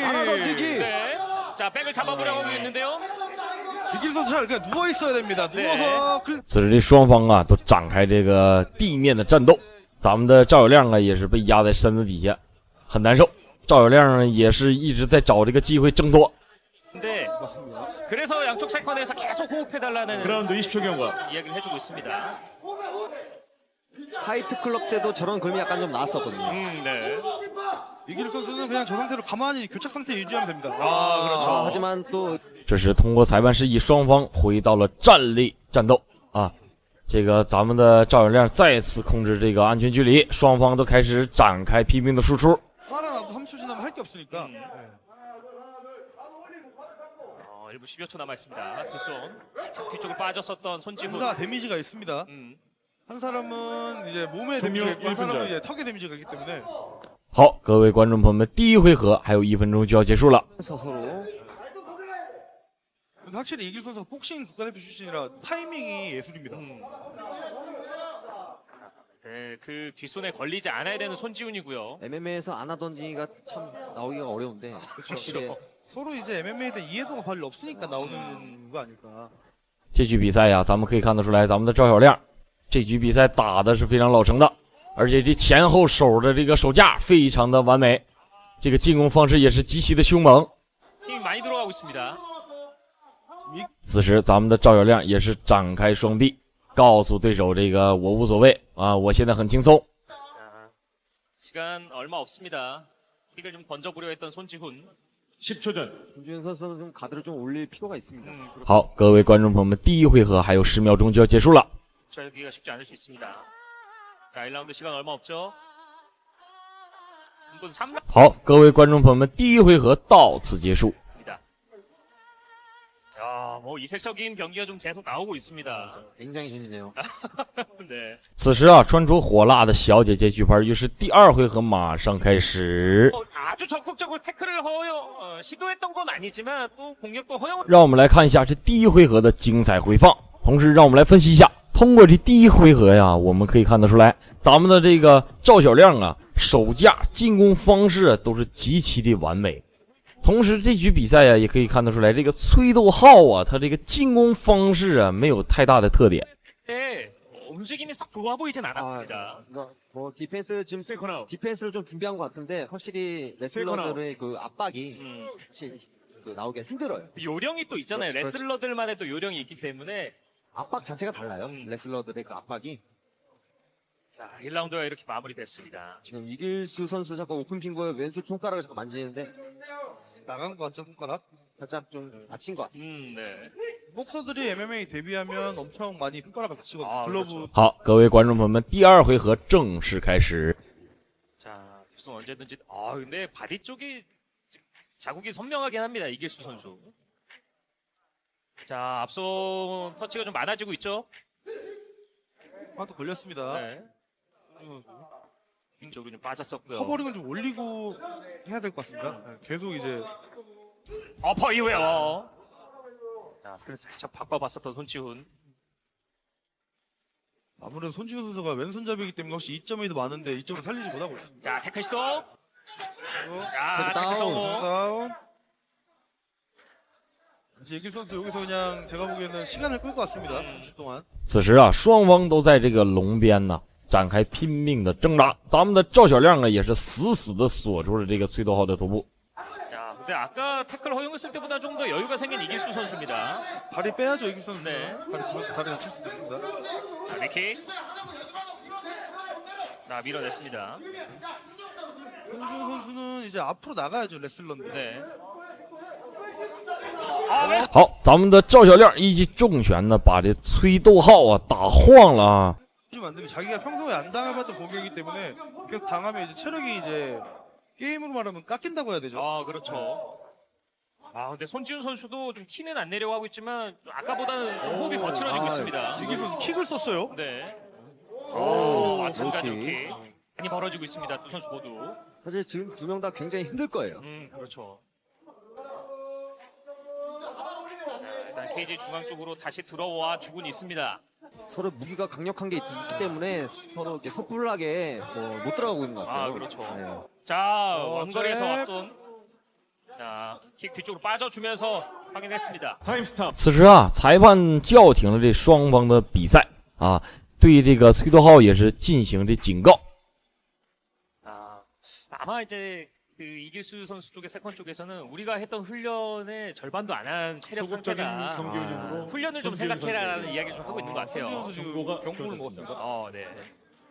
하나 던지기. 네. 자, 백을 잡아보려고 하고 있는데요. 이길수 잘 그냥 누워 있어야 됩니다. 누워서. 此時，這雙方啊都展開這個地面的戰鬥，咱們的趙小亮啊也是被壓在身子底下，很難受。趙小亮呢也是一直在找這個機會掙脫。 네. 그래서 양쪽 세컨에서 계속 호흡해달라는 그라운드 20초 경과 이야기를 해주고 있습니다. 하이트 클럽 때도 저런 그림이 약간 좀 나왔었거든요. 네. 이길수 선수는 그냥 저 상태로 가만히 교착 상태 유지하면 됩니다. 그렇죠. 하지만 또 這是通過裁判示意，雙方回到了站立戰鬥啊。這個咱們的趙小亮再次控制這個安全距離，雙方都開始展開拼命的輸出。 살아나도 30초 지나면 할 게 없으니까. 일부 10여 초 남아 있습니다. 두 손 살짝 뒤쪽으로 빠졌었던 손지훈. 둘 다 데미지가 있습니다. 한 사람은 이제 몸에 데미지가 있고 한 사람은 이제 턱에 데미지가 있기 때문에. 好，各位观众朋友们，第一回合还有1分钟就要结束了。 확실히 이길 선수가 복싱 국가대표 출신이라 타이밍이 예술입니다. 네, 그 뒷손에 걸리지 않아야 되는 손지훈이고요. MMA에서 안아 던지기가 참 나오기가 어려운데 확실히 서로 이제 MMA에 대한 이해도가 별로 없으니까 나오는 거 아닐까. 这局比赛呀，咱们可以看得出来，咱们的赵小亮这局比赛打的是非常老成的，而且这前后手的这个手架非常的完美，这个进攻方式也是极其的凶猛。 힘이 많이 들어가고 있습니다. 此时，咱们的赵小亮也是展开双臂，告诉对手这个我无所谓啊，我现在很轻松。 시간 얼마 없습니다. 킥을 좀 던져보려 했던 손지훈. 10초 전. 김주현 선수는 좀 가드를 좀 올릴 필요가 있습니다. 好，各位观众朋友们，第一回合还有10秒钟就要结束了。 절기가 쉽지 않을 수 있습니다. 자, 1라운드 시간 얼마 없죠? 3분 3라운드. 好，各位观众朋友们，第一回合到此结束。 야, 뭐 이색적인 경기가 좀 계속 나오고 있습니다. 굉장히 재밌네요. 네. 此时啊，穿着火辣的小姐姐举牌，于是第2回合马上开始。 아주 적극적으로 태클을 시도했던 건 아니지만 또 공격도 허용. 让我们来看一下这第一回合的精彩回放，同时让我们来分析一下。通过这第一回合呀，我们可以看得出来，咱们的这个赵小亮啊，手架、进攻方式都是极其的完美。 同时，这局比赛呀，也可以看得出来，这个崔斗浩啊，他这个进攻方式啊，没有太大的特点。 네, 움직임이 싹 좋아 보이진 않았습니다. 뭐 디펜스 지금 디펜스를 좀 준비한 것 같은데 확실히 레슬러들의 그 압박이 사실 그 나오기 힘들어요. 요령이 또 있잖아요. 그렇죠. 레슬러들만의 또 요령이 있기 때문에. 압박 자체가 달라요. 레슬러들의 그 압박이. 자, 1라운드가 이렇게 마무리됐습니다. 지금 이길수 선수 자꾸 오픈 핑거에 왼손 손가락을 자꾸 만지는데 나간 것 같죠, 손가락? 살짝 좀 다친 것 같습니다. 네. 복서들이 MMA 데뷔하면 엄청 많이 손가락을 다치거든요. 아, 글러브. 그렇죠. 好，各位观众朋友们，第2回合正式开始。 자, 뒷손 언제든지. 근데 바디 쪽이 자국이 선명하긴 합니다. 이길수 선수. 자, 앞손 터치가 좀 많아지고 있죠. 또 걸렸습니다. 네. 쪽으로 좀 빠졌었고요. 커버링을 좀 올리고 해야 될 것 같습니다. 네, 계속 이제 어퍼 이후에요. 자, 스탠스 살짝 바꿔봤었던 손지훈. 아무래도 손지훈 선수가 왼손잡이기 때문에 혹시 이점이 더 많은데 이점을 살리지 못하고 있습니다. 자, 태클 시도. 자, 태클 다운. 성공. 다운. 이길 선수 여기서 그냥 제가 보기에는 시간을 끌 것 같습니다. 30 동안. 此时啊，双方都在这个笼边呢，展开拼命的挣扎。咱们的赵小亮啊，也是死死的锁住了这个崔斗浩的头部。 자, 근데 아까 태클 허용했을 때보다 좀 더 여유가 생긴 이길수 선수입니다. 다리 빼야죠 이길 선수. 네. 다리 다칠 수도 있습니다. 자, 리킥. 자, 밀어냈습니다. 손지훈 선수는 이제 앞으로 나가야죠 레슬러인데. 네. 好，咱们的赵小亮一记重拳呢，把这崔斗浩啊打晃了啊。 안 되면 자기가 평소에 안 당해봤던 공격이기 때문에 계속 당하면 이제 체력이 이제 게임으로 말하면 깎인다고 해야 되죠. 아, 그렇죠. 근데 손지훈 선수도 좀 티는 안 내려고 하고 있지만 아까보다는 좀 호흡이 거칠어지고 있습니다. 이길 선수 킥을 썼어요. 네. 마찬가지로 킥. 많이 벌어지고 있습니다. 두 선수 모두. 사실 지금 두 명 다 굉장히 힘들 거예요. 그렇죠. 일단 케이지 중앙 쪽으로 다시 들어와 주고 있습니다. 서로 무기가 강력한 게 있기 때문에 서로 이렇게 섣불하게 못 들어가고 있는 것 같아요. 그렇죠. 네. 자, 원거리에서 앞손. 자, 킥 뒤쪽으로 빠져주면서 확인했습니다. 타임 스탑. 此时啊，裁判叫停了这双方的比赛啊，对这个崔斗浩也是进行这警告。 아마 이제 그 이길수 선수 쪽의 세컨 쪽에서는 우리가 했던 훈련의 절반도 안 한 체력 상태다. 훈련을 좀 생각해라라는 이야기를 좀 하고 있는 것 같아요. 손지훈 선수 지금 경고를 먹었습니다. 네.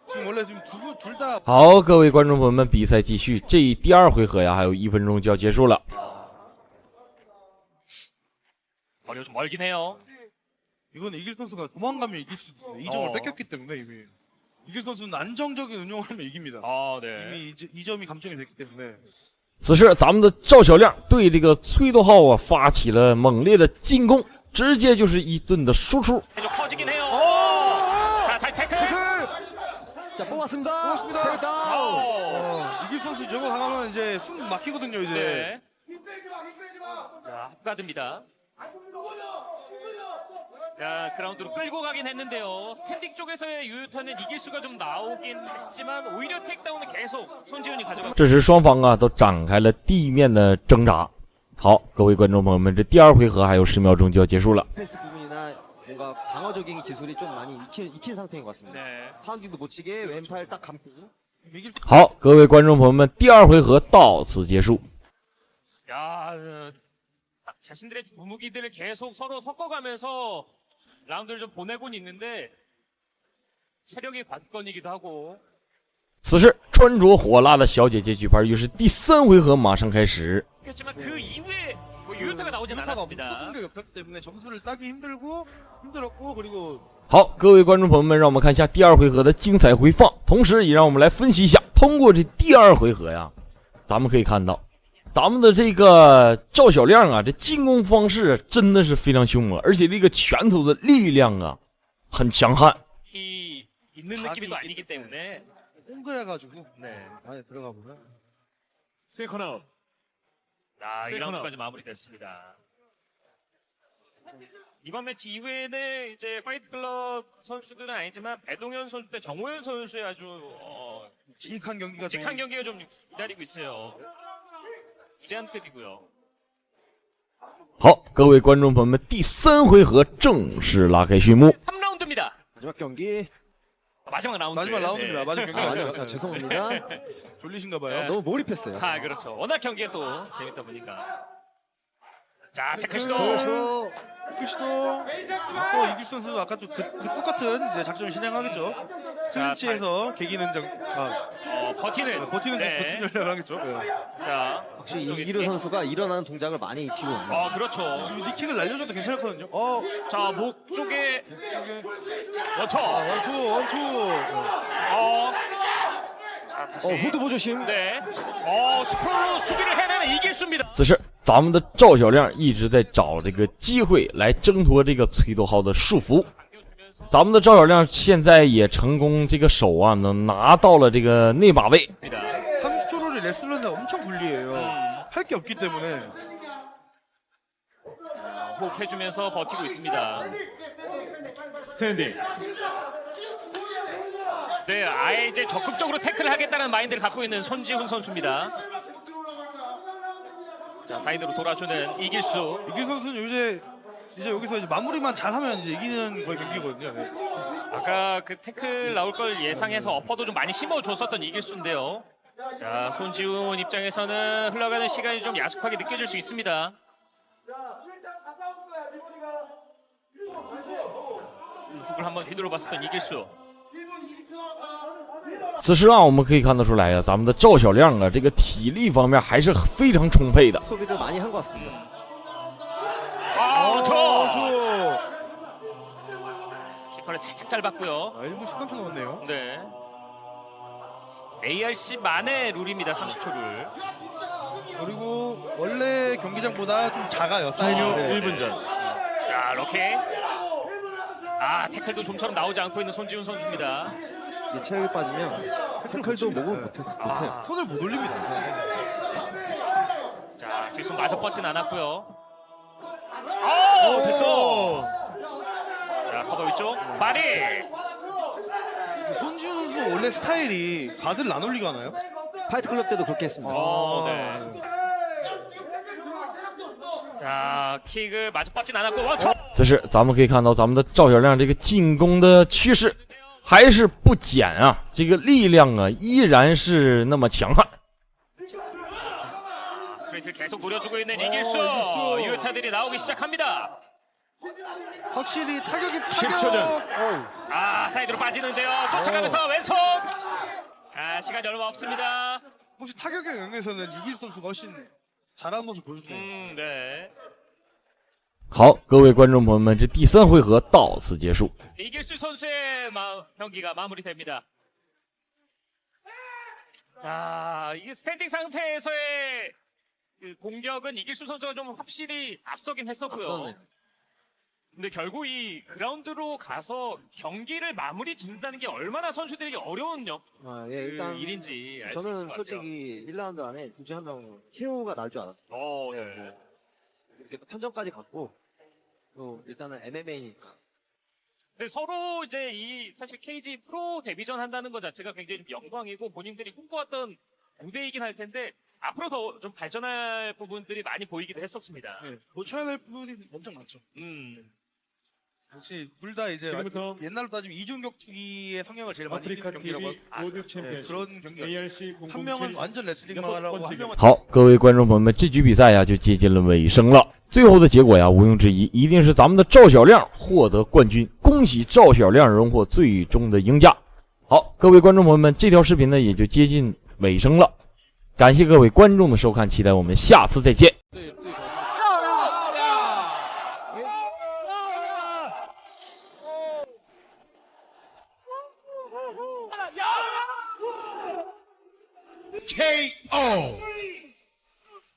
지금 원래 지금 둘 다. 好，各位观众朋友们，比赛继续，这第2回合呀，还有1分鐘就要結束了。 거리가 좀 멀긴 해요. 이건 이길 선수가 도망가면 이길 수 있어요. 2점을 뺏겼기 때문에 이미. 이길 선수는 안정적인 운영을 하면 이깁니다. 네. 이미 2점이 감정이 됐기 때문에. 此时，咱们的赵小亮对这个崔斗浩啊发起了猛烈的进攻，直接就是一頓的輸出。 계속 커지긴 해요. 자, 다시 태클. 자, 뽑았습니다. 뽑았습니다. 다운. 이길 선수 저거 당하면 이제 숨 막히거든요 이제. 네. 자, 합가드입니다. 자, 그라운드로 끌고 가긴 했는데요. 스탠딩 쪽에서의 유효타는 이길 수가 좀 나오긴 했지만 오히려 택다운은 계속 손지훈이 가져가. 这时双方啊都展开了地面的挣扎。好，各位观众朋友们，这第2回合还有10秒钟就要结束了。 패스 부분이나 뭔가 방어적인 기술이 좀 많이 익힌 상태인 것 같습니다. 네. 파운딩도 못 치게 왼팔 딱 감고. 好，各位观众朋友们，第2回合到此结束。 야, 자신들의 무기들을 계속 서로 섞어가면서 라운드를 좀 보내곤 있는데 체력이 관건이기도 하고. 此时，穿着火辣的小姐姐举牌，于是第3回合马上开始。 그렇지만 그 이후에 뭐 유효타가 나오진 않았습니다. 공격이 없었기 때문에 점수를 따기 힘들었고 그리고 好，各位观众朋友们，让我们看一下第2回合的精彩回放，同时也让我们来分析一下，通过这第2回合呀，咱们可以看到，咱们的这个赵小亮啊，这进攻方式真的是非常凶猛，而且这个拳头的力量啊，很强悍。 있는 느낌이 또 아니기 때문에 옹그래가지고 네. 안에 들어가 보면 세컨 아웃. 아, 2라운드까지 마무리됐습니다. 이번 매치 이후에는 이제 파이트클럽 선수들은 아니지만 배동현 선수 대 정호연 선수의 아주 묵직한 경기가 경기가 좀 기다리고 있어요. 무제한급이고요. 好，各位观众朋友们，第3回合正式拉开序幕。 3라운드입니다. 마지막 경기. 마지막 라운드. 마지막 라운드입니다. 마지막 경기. 맞아요. 죄송합니다. 졸리신가봐요. 너무 몰입했어요. 아, 그렇죠. 워낙 경기가 또 재밌다 보니까. 자, 태클 시도. 태클 시도. 또 이길 선수도 아까 또 그 똑같은 이제 작전을 실행하겠죠. 클린치에서 개기는 버티는 전략을 하겠죠. 네. 자, 확실히 이기루 선수가 일어나는 동작을 많이 익히고 있네요. 그렇죠. 지금 니킥을 날려줘도 괜찮거든요. 자, 목 쪽에 원투. 자, 다시. 후드보 조심. 네. 스프롤로 수비를 해내는 이길수입니다. 此时，咱们的赵小亮一直在找这个机会来挣脱这个崔斗浩的束缚。咱们的赵小亮现在也成功这个手啊，能拿到了这个内把位。 30초를 레슬러인데 엄청 불리해요. 할 게 없기 때문에. 호흡해주면서 버티고 있습니다. 스탠딩. 네, 아예 이제 적극적으로 태클을 하겠다는 마인드를 갖고 있는 손지훈 선수입니다. 자, 사이드로 돌아주는 이길수. 이길 선수는 이제 여기서 이제 마무리만 잘하면 이제 이기는 거의 경기거든요. 네. 아까 그 태클 나올 걸 예상해서 어퍼도 좀 많이 심어줬었던 이길수인데요. 자, 손지훈 입장에서는 흘러가는 시간이 좀 야속하게 느껴질 수 있습니다. 훅을 한번 휘둘러 봤었던 이길수. 此时啊，我们可以看得出来呀，咱们的赵小亮啊，这个体力方面还是非常充沛的。 소비를 많이 한 것 같습니다. 키퍼를 살짝 짧았고요. 1분 10분 남았네요. 네. ARC만의 룰입니다. 30초 룰. 그리고 원래 경기장보다 좀 작아요. 사이즈가. 1분 전. 자, 럭키. 태클도 좀처럼 나오지 않고 있는 손지훈 선수입니다. 체력이 빠지면 태클도 목은 못해요. 손을 못 올립니다. 자, 뒷손 마저 뻗진 않았고요. 됐어. 자, 커버 위쪽. 바디. 손지훈 선수 원래 스타일이 가드를 안 올리고 하나요? 파이트 클럽 때도 그렇게 했습니다. 네. 자, 킥을 마저 뻗진 않았고 원투. 此时，咱们可以看到咱们的赵小亮这个进攻的趋势还是不减啊，这个力量啊依然是那么强悍。 스트레이트를 계속 노려주고 있는 이길수. 유효타들이 나오기 시작합니다. 확실히 타격이 10초 전. 사이드로 빠지는데요. 쫓아가면서 왼손. 시간이 얼마 없습니다. 혹시 타격의 영역에서는 이길 선수가 훨씬 잘하는 모습 보여주네요. 네. 好，各位观众朋友们，这第3回合到此结束。 이길수 선수의 경기가 마무리됩니다. 이게 스탠딩 상태에서의 그 공격은 이길수 선수가 좀 확실히 앞서긴 했었고요. 근데 결국 이 그라운드로 가서 경기를 마무리 짓는다는 게 얼마나 선수들에게 어려운 예, 일단 일인지 알 수 있을 저는 것 같아요. 솔직히 1라운드 안에 둘 중 한 명 KO가 날 줄 알았어요. 네. 이렇게 또 판정까지 갔고 또 일단은 MMA니까. 근데 서로 이제 이 사실 KG 프로 데뷔전 한다는 것 자체가 굉장히 좀 영광이고 본인들이 꿈꿔왔던 무대이긴 할 텐데 앞으로 더 좀 발전할 부분들이 많이 보이기도 했었습니다. 고쳐야 될 부분이 엄청 많죠. 역시 둘 다 이제 지금부터 옛날로 따지면 이중격 투기의 성향을 제일 많이 띠는 아프리카 경기라고 TV 모두 챔피언십 그런 경기였어요. ARC 한 명은 007 완전 레슬링만 하고 한 명은 好，各位观众朋友们，这局比赛呀就接近了尾声了。最后的结果呀，毋庸置疑，一定是咱们的赵小亮获得冠军。恭喜赵小亮荣获最终的赢家。好，各位观众朋友们，这条视频呢也就接近尾声了。感谢各位观众的收看，期待我们下次再见。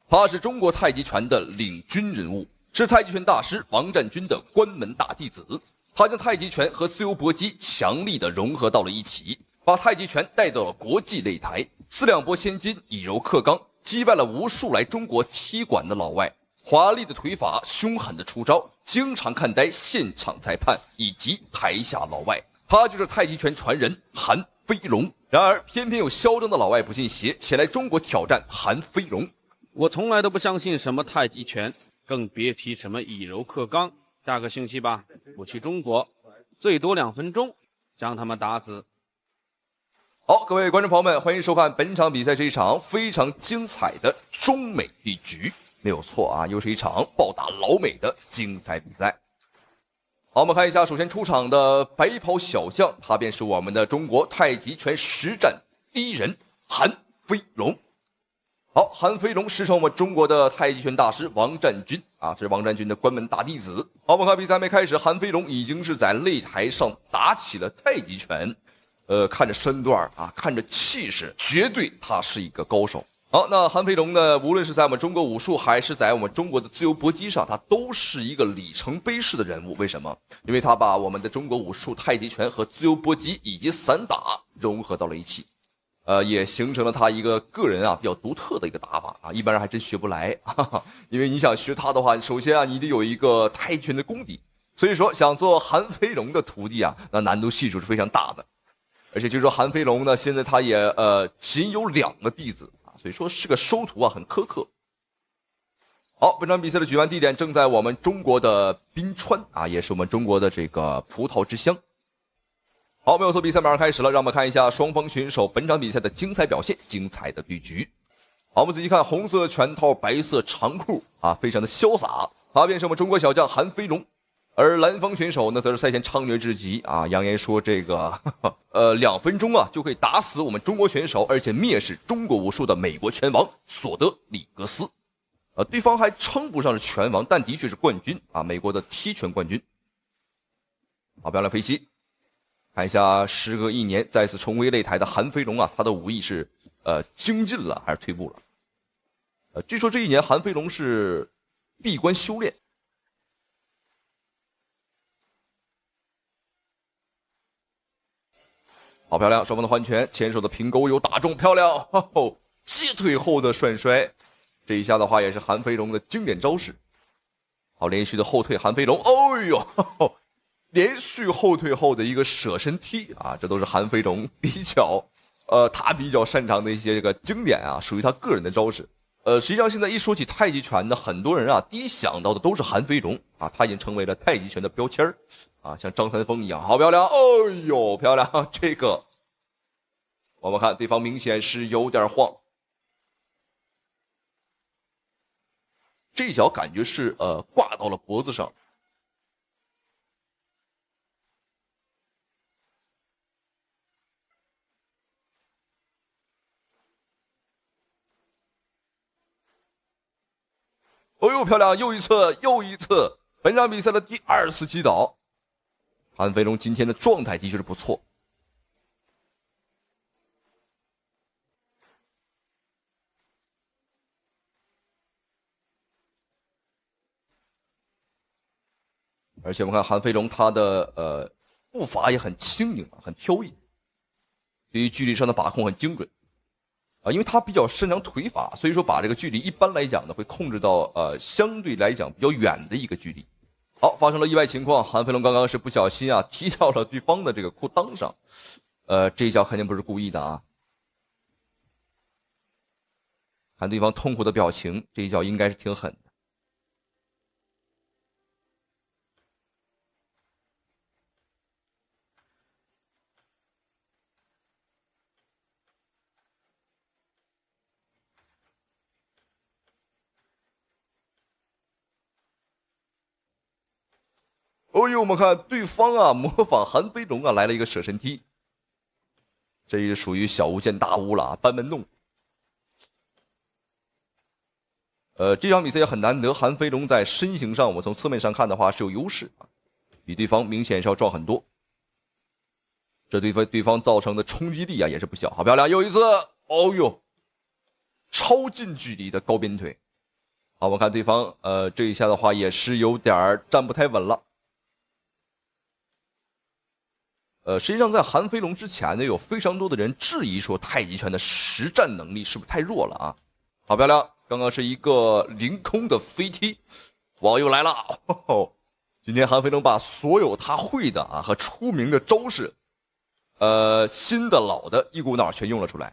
他是中国太极拳的领军人物，是太极拳大师王占军的关门大弟子。他将太极拳和自由搏击强力地融合到了一起，把太极拳带到了国际擂台，四两拨千斤，以柔克刚，击败了无数来中国踢馆的老外。华丽的腿法，凶狠的出招，经常看呆现场裁判以及台下老外。他就是太极拳传人韩飞龙。然而，偏偏有嚣张的老外不信邪，前来中国挑战韩飞龙。我从来都不相信什么太极拳，更別提什麼以柔克剛。下個星期吧，我去中國，最多2分鐘將他們打死。好，各位觀眾朋友們，歡迎收看本場比賽，是一場非常精彩的中美對局，沒有錯啊，又是一場暴打老美的精彩比賽。好，我們看一下，首先出場的白袍小將，他便是我們的中國太極拳實戰第一人韓飛龍。好，韓飛龍師承我們中國的太極拳大師王占軍啊，這是王占軍的關門大弟子。好，我們看比賽還沒開始，韓飛龍已經是在擂台上打起了太極拳，看着身段啊，看着氣勢，絕對他是一個高手。好，那韓飛龍呢，無論是在我們中國武術還是在我們中國的自由搏擊上，他都是一個里程碑式的人物。為什麼？因為他把我們的中國武術太極拳和自由搏擊以及散打融合到了一起。也形成了他一個個人啊比較獨特的一個打法啊，一般人還真學不來，因為你想學他的話，首先啊你得有一個太極拳的功底，所以說想做韓飛龍的徒弟啊，那難度係數是非常大的。而且據說韓飛龍呢，現在他也僅有2個弟子啊，所以說是個收徒啊很苛刻。好，本場比賽的舉辦地點正在我們中國的賓川啊，也是我們中國的這個葡萄之鄉。好，沒有錯，比賽馬上開始了，讓我們看一下雙方選手本場比賽的精彩表現，精彩的對局。好，我們仔細看，紅色拳套，白色長褲啊，非常的瀟灑，他便是我們中國小將韓飛龍。而藍方選手呢，則是賽前猖獗至極啊，揚言說這個2分鐘啊就可以打死我們中國選手，而且蔑視中國武術的美國拳王索德里格斯。對方還稱不上是拳王，但的確是冠軍啊，美國的踢拳冠軍。好，漂亮飛機。看一下，時隔1年再次重回擂台的韓飛龍啊，他的武藝是精進了還是退步了？據說這1年韓飛龍是閉關修煉。好漂亮，雙方的換拳，前手的平勾有打中，漂亮，擊腿後的涮摔，這一下的話也是韓飛龍的經典招式。好，連續的後退，韓飛龍，哎呦，連續後退後的一個捨身踢啊，這都是韓飛龍他比較擅長的一些這個經典啊，屬於他個人的招式。實際上現在一說起太極拳呢，很多人啊第一想到的都是韓飛龍啊，他已經成為了太極拳的標籤啊，像張三豐一樣，好漂亮，哎呦，漂亮，這個我們看對方明顯是有點晃，這一腳感覺是掛到了脖子上。哦呦，漂亮！又一次，又一次！本場比賽的第2次擊倒。韓飛龍今天的狀態的確是不錯。而且我们看韩飞龙他的步伐也很轻盈，很飘逸，对于距离上的把控很精准啊，因为他比较擅长腿法，所以说把这个距离一般来讲呢会控制到相对来讲比较远的一个距离。好，发生了意外情况，韩飞龙刚刚是不小心啊踢到了对方的这个裤裆上，这一脚肯定不是故意的啊。看对方痛苦的表情，这一脚应该是挺狠的。哦呦，我们看对方啊，模仿韩飞龙啊来了一个舍身踢，这也属于小巫见大巫了啊，班门弄斧。这场比赛也很难得，韩飞龙在身形上，我们从侧面上看的话是有优勢啊，比對方明顯是要壯很多。這對方造成的衝擊力啊也是不小，好漂亮！又一次，哦呦，超近距離的高鞭腿。好，我們看對方，這一下的話也是有點站不太穩了。實際上在韓飛龍之前呢，有非常多的人質疑說太極拳的實戰能力是不是太弱了啊？好漂亮！剛剛是一個凌空的飛踢，哇，又來了！今天韓飛龍把所有他會的啊和出名的招式，新的老的一股腦全用了出來。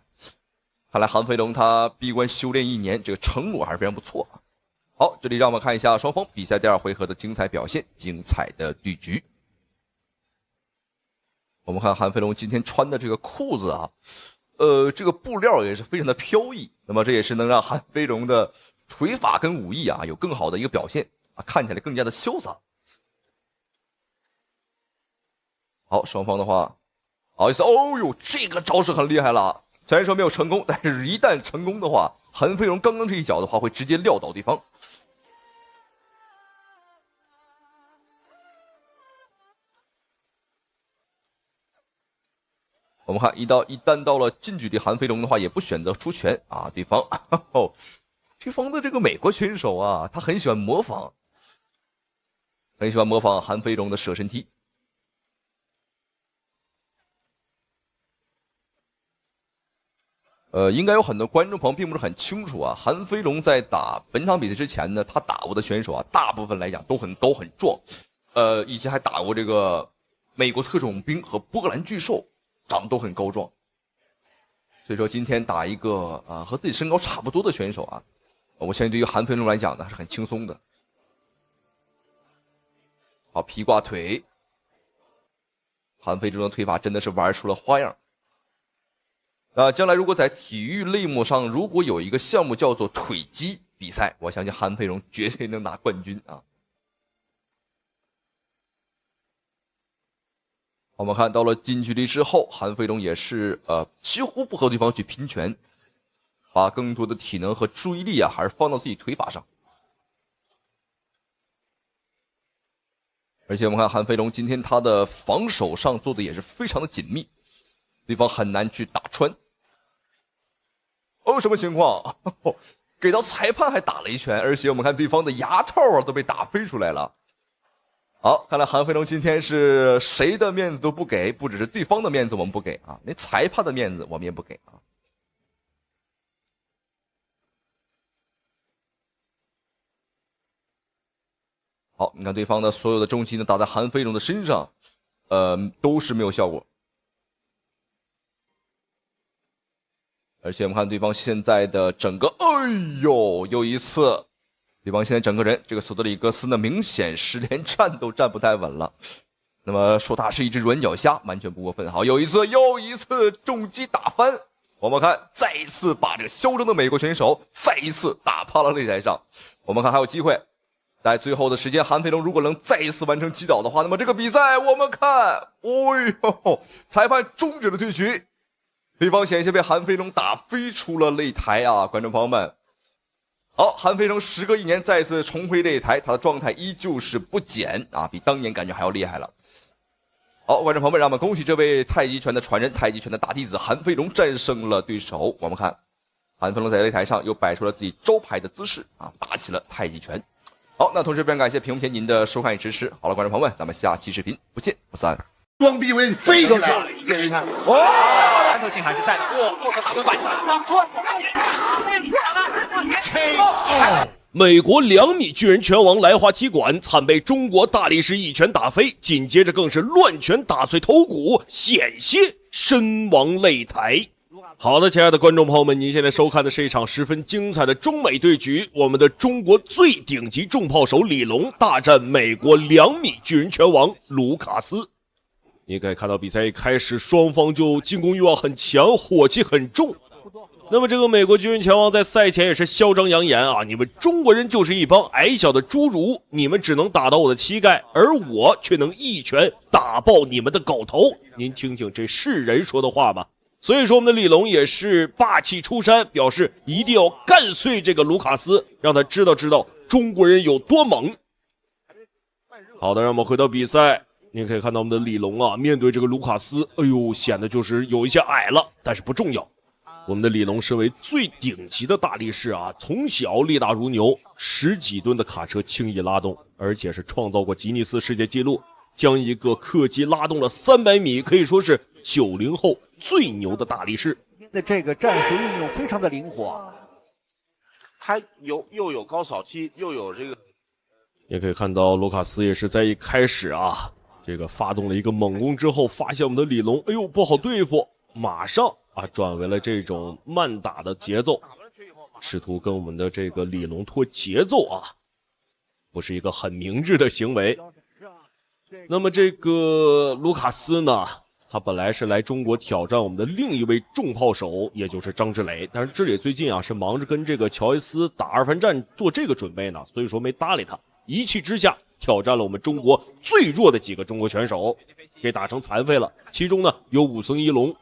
看來韓飛龍他閉關修煉1年，這個成果還是非常不錯。好，這裡讓我們看一下雙方比賽第2回合的精彩表現，精彩的對局。我們看韓飛龍今天穿的這個褲子啊，這個布料也是非常的飄逸，那麼這也是能讓韓飛龍的腿法跟武藝啊有更好的一個表現啊，看起來更加的瀟灑。好，雙方的話，不好意思，哦呦，這個招式很厲害了，雖然說沒有成功，但是一旦成功的話，韓飛龍剛剛這一腳的話會直接撂倒對方。我們看一旦到了近距離，韓飛龍的話也不選擇出拳啊，對方的這個美國選手啊，他很喜歡模仿韓飛龍的舍身踢。應該有很多觀眾朋友並不是很清楚啊，韓飛龍在打本場比賽之前呢，他打過的選手啊，大部分來講都很高很壯，以前還打過這個美國特種兵和波蘭巨獸。長得都很高壯，所以說今天打一個和自己身高差不多的選手啊，我相信對於韓飛龍來講呢是很輕鬆的。好，劈掛腿，韓飛龍的腿法真的是玩出了花樣。將來如果在體育類目上如果有一個項目叫做腿擊比賽，我相信韓飛龍絕對能拿冠軍啊。我們看到了近距離之後，韓飛龍也是幾乎不和對方去拼拳，把更多的體能和注意力啊還是放到自己腿法上。而且我們看韓飛龍今天他的防守上做的也是非常的緊密，對方很難去打穿。什麼情況？給到裁判還打了一拳，而且我們看對方的牙套啊都被打飛出來了。好，看來韓飛龍今天是誰的面子都不給，不只是對方的面子我們不給啊，連裁判的面子我們也不給啊。好，你看對方的所有的重擊呢打在韓飛龍的身上，都是沒有效果。而且我們看對方現在的整個，哎呦，又一次。對方現在整個人，這個索德里格斯呢，明顯是連站都站不太穩了。那麼說他是一隻軟腳蝦，完全不過分。好，又一次重擊打翻。我們看，再一次把這個囂張的美國選手再一次打趴了擂台上。我們看還有機會，在最後的時間，韓飛龍如果能再一次完成擊倒的話，那麼這個比賽我們看，哎呦，裁判終止了對局。對方險些被韓飛龍打飛出了擂台啊，觀眾朋友們。好，韓飛龍時隔1年再次重回擂台，他的狀態依舊是不減啊，比當年感覺還要厲害了。好，觀眾朋友們，讓我們恭喜這位太極拳的傳人、太極拳的大弟子韓飛龍戰勝了對手。我們看，韓飛龍在擂台上又擺出了自己招牌的姿勢啊，打起了太極拳。好，那同时非常感謝屏幕前您的收看与支持。好了，观众朋友们，咱们下期视频不见不散。装逼为飞起来！你看，哇，穿透性还是在的。哇，后手打蹲板。美国2米巨人拳王来华踢馆，惨被中国大力士一拳打飞，紧接着更是乱拳打碎头骨，险些身亡擂台。好的，亲爱的观众朋友們，您現在收看的是一場十分精彩的中美對局，我們的中國最頂級重炮手李龍大戰美國2米巨人拳王盧卡斯。你可以看到比賽一開始，雙方就進攻慾望很強，火氣很重。那麼這個美國巨人拳王在賽前也是囂張揚言啊，你們中國人就是一幫矮小的侏儒，你們只能打到我的膝蓋，而我卻能一拳打爆你們的狗頭。您聽聽，這是人說的話嗎？所以說我們的李龍也是霸氣出山，表示一定要幹碎這個盧卡斯，讓他知道中國人有多猛。好的，讓我們回到比賽。您可以看到我們的李龍啊，面對這個盧卡斯，哎呦，顯得就是有一些矮了，但是不重要。我們的李龍身為最頂級的大力士啊，從小力大如牛，10幾噸的卡車輕易拉動，而且是創造過吉尼斯世界紀錄，將一個客機拉動了300米，可以說是90後最牛的大力士。的這個戰術運用非常的靈活，他又有高掃踢，又有這個。也可以看到盧卡斯也是在一開始啊，這個發動了一個猛攻之後，發現我們的李龍，哎呦不好對付，馬上啊轉為了這種慢打的節奏，試圖跟我們的這個李龍拖節奏啊，不是一個很明智的行為。那麼這個盧卡斯呢，他本來是來中國挑戰我們的另一位重炮手，也就是張之磊，但是之磊最近啊是忙着跟這個喬伊斯打2番戰做這個準備呢，所以說沒搭理他。一氣之下挑戰了我們中國最弱的幾個中國選手，給打成殘廢了，其中呢有武僧一龍。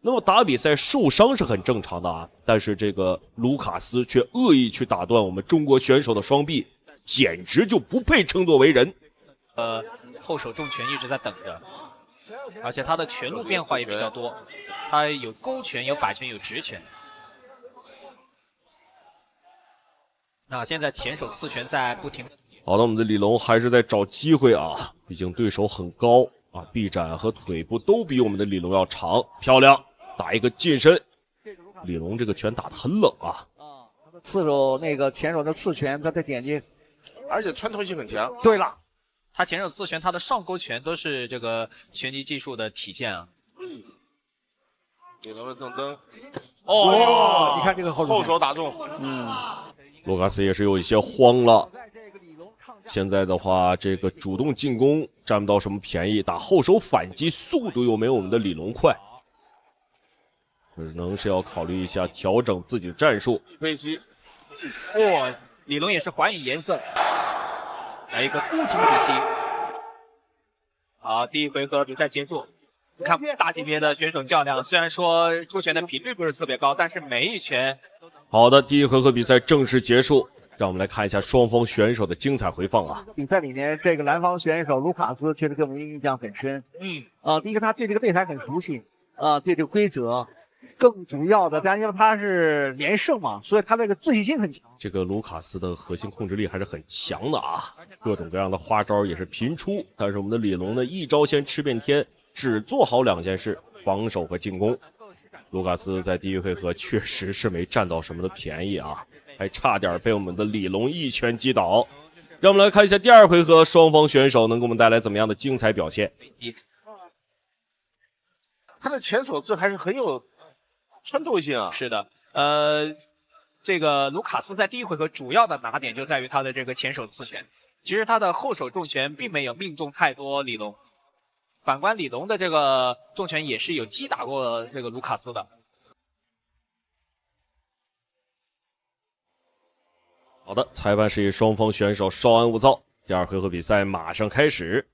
那麼打比賽受傷是很正常的啊，但是這個盧卡斯卻惡意去打斷我們中國選手的雙臂，簡直就不配稱作為人。後手重拳一直在等着，而且他的拳路變化也比較多，他有勾拳，有摆拳，有直拳。那現在前手刺拳在不停。好的，我們的李龍還是在找機會啊，畢竟對手很高啊，臂展和腿部都比我們的李龍要長。漂亮，打一個近身。李龍這個拳打得很冷啊。刺手那個前手的刺拳，他的點擊，而且穿透性很強。對了，他前手刺拳，他的上勾拳都是這個拳擊技術的體現啊。李龍的正蹬。哦，你看這個後手打中。盧卡斯也是有一些慌了。現在的話，這個主動進攻佔不到什麼便宜，打後手反擊速度又沒有我們的李龍快，可能是要考慮一下調整自己的戰術。飛膝，李龍也是還以顏色，來一個孤擊飛膝。好，第一回合比賽結束。你看大級別的選手較量，雖然說出拳的頻率不是特別高，但是每一拳。好的，第一回合比賽正式結束。讓我們來看一下雙方選手的精彩回放啊！比賽裡面，這個藍方選手盧卡斯確實給我們印象很深。第一個他對這個擂台很熟悉，對這個規則，更主要的，但因為他是連勝嘛，所以他這個自信心很強。這個盧卡斯的核心控制力還是很強的啊，各種各樣的花招也是頻出。但是我們的李龍呢，一招先吃遍天，只做好2件事：防守和進攻。盧卡斯在第一回合確實是沒佔到什麼的便宜啊。還差點被我們的李龍一拳擊倒。讓我們來看一下第2回合雙方選手能給我們帶來怎麼樣的精彩表現。他的前手刺還是很有穿透性啊。是的，這個盧卡斯在第一回合主要的拿點就在於他的這個前手刺拳，其實他的後手重拳並沒有命中太多李龍。反觀李龍的這個重拳也是有擊打過這個盧卡斯的。好的，裁判示意雙方選手稍安勿躁，第2回合比賽馬上開始。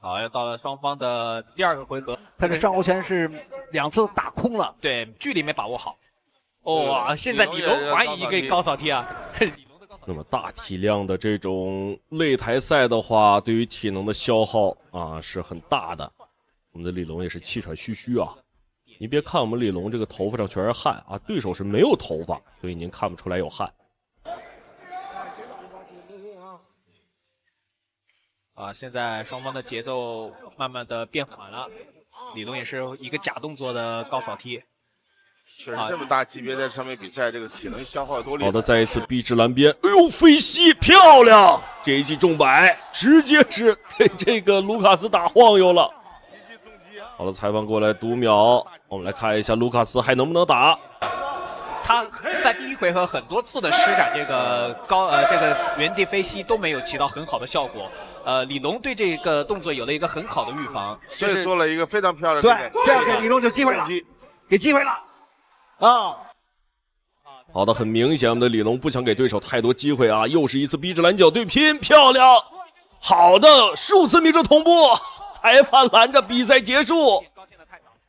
好，又到了雙方的第2個回合，他這上勾拳是2次打空了，對，距離沒把握好。哇，現在李龍還以一個高掃踢啊！那麼大體量的這種擂台賽的話，對於體能的消耗啊是很大的。我們的李龍也是氣喘吁吁啊。你别看我们李龙这個頭髮上全是汗啊，對手是沒有頭髮，所以您看不出來有汗。現在雙方的節奏慢慢的變緩了，李龍也是一個假動作的高掃踢。確實這麼大級別在上面比賽，這個體能消耗多厲害。好的，再一次逼至藍邊，哎呦，飛膝漂亮！這一記重擺直接是給這個盧卡斯打晃悠了。好的，裁判過來讀秒，我們來看一下盧卡斯還能不能打。他在第一回合很多次的施展這個這個原地飛膝都沒有起到很好的效果。李龍對這個動作有了一個很好的預防，就是做了一個非常漂亮的。對，這樣給李龍就機會了，給機會了。好的，很明顯我們的李龍不想給對手太多機會啊，又是一次逼着藍角對拼，漂亮。好的，數次迷着同步，裁判攔着比賽結束。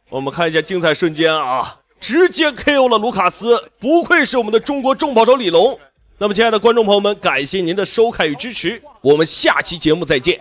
我們看一下精彩瞬間啊，直接 KO 了盧卡斯，不愧是我們的中國重炮手李龍。那麼親愛的觀眾朋友們，感謝您的收看與支持，我們下期節目再見。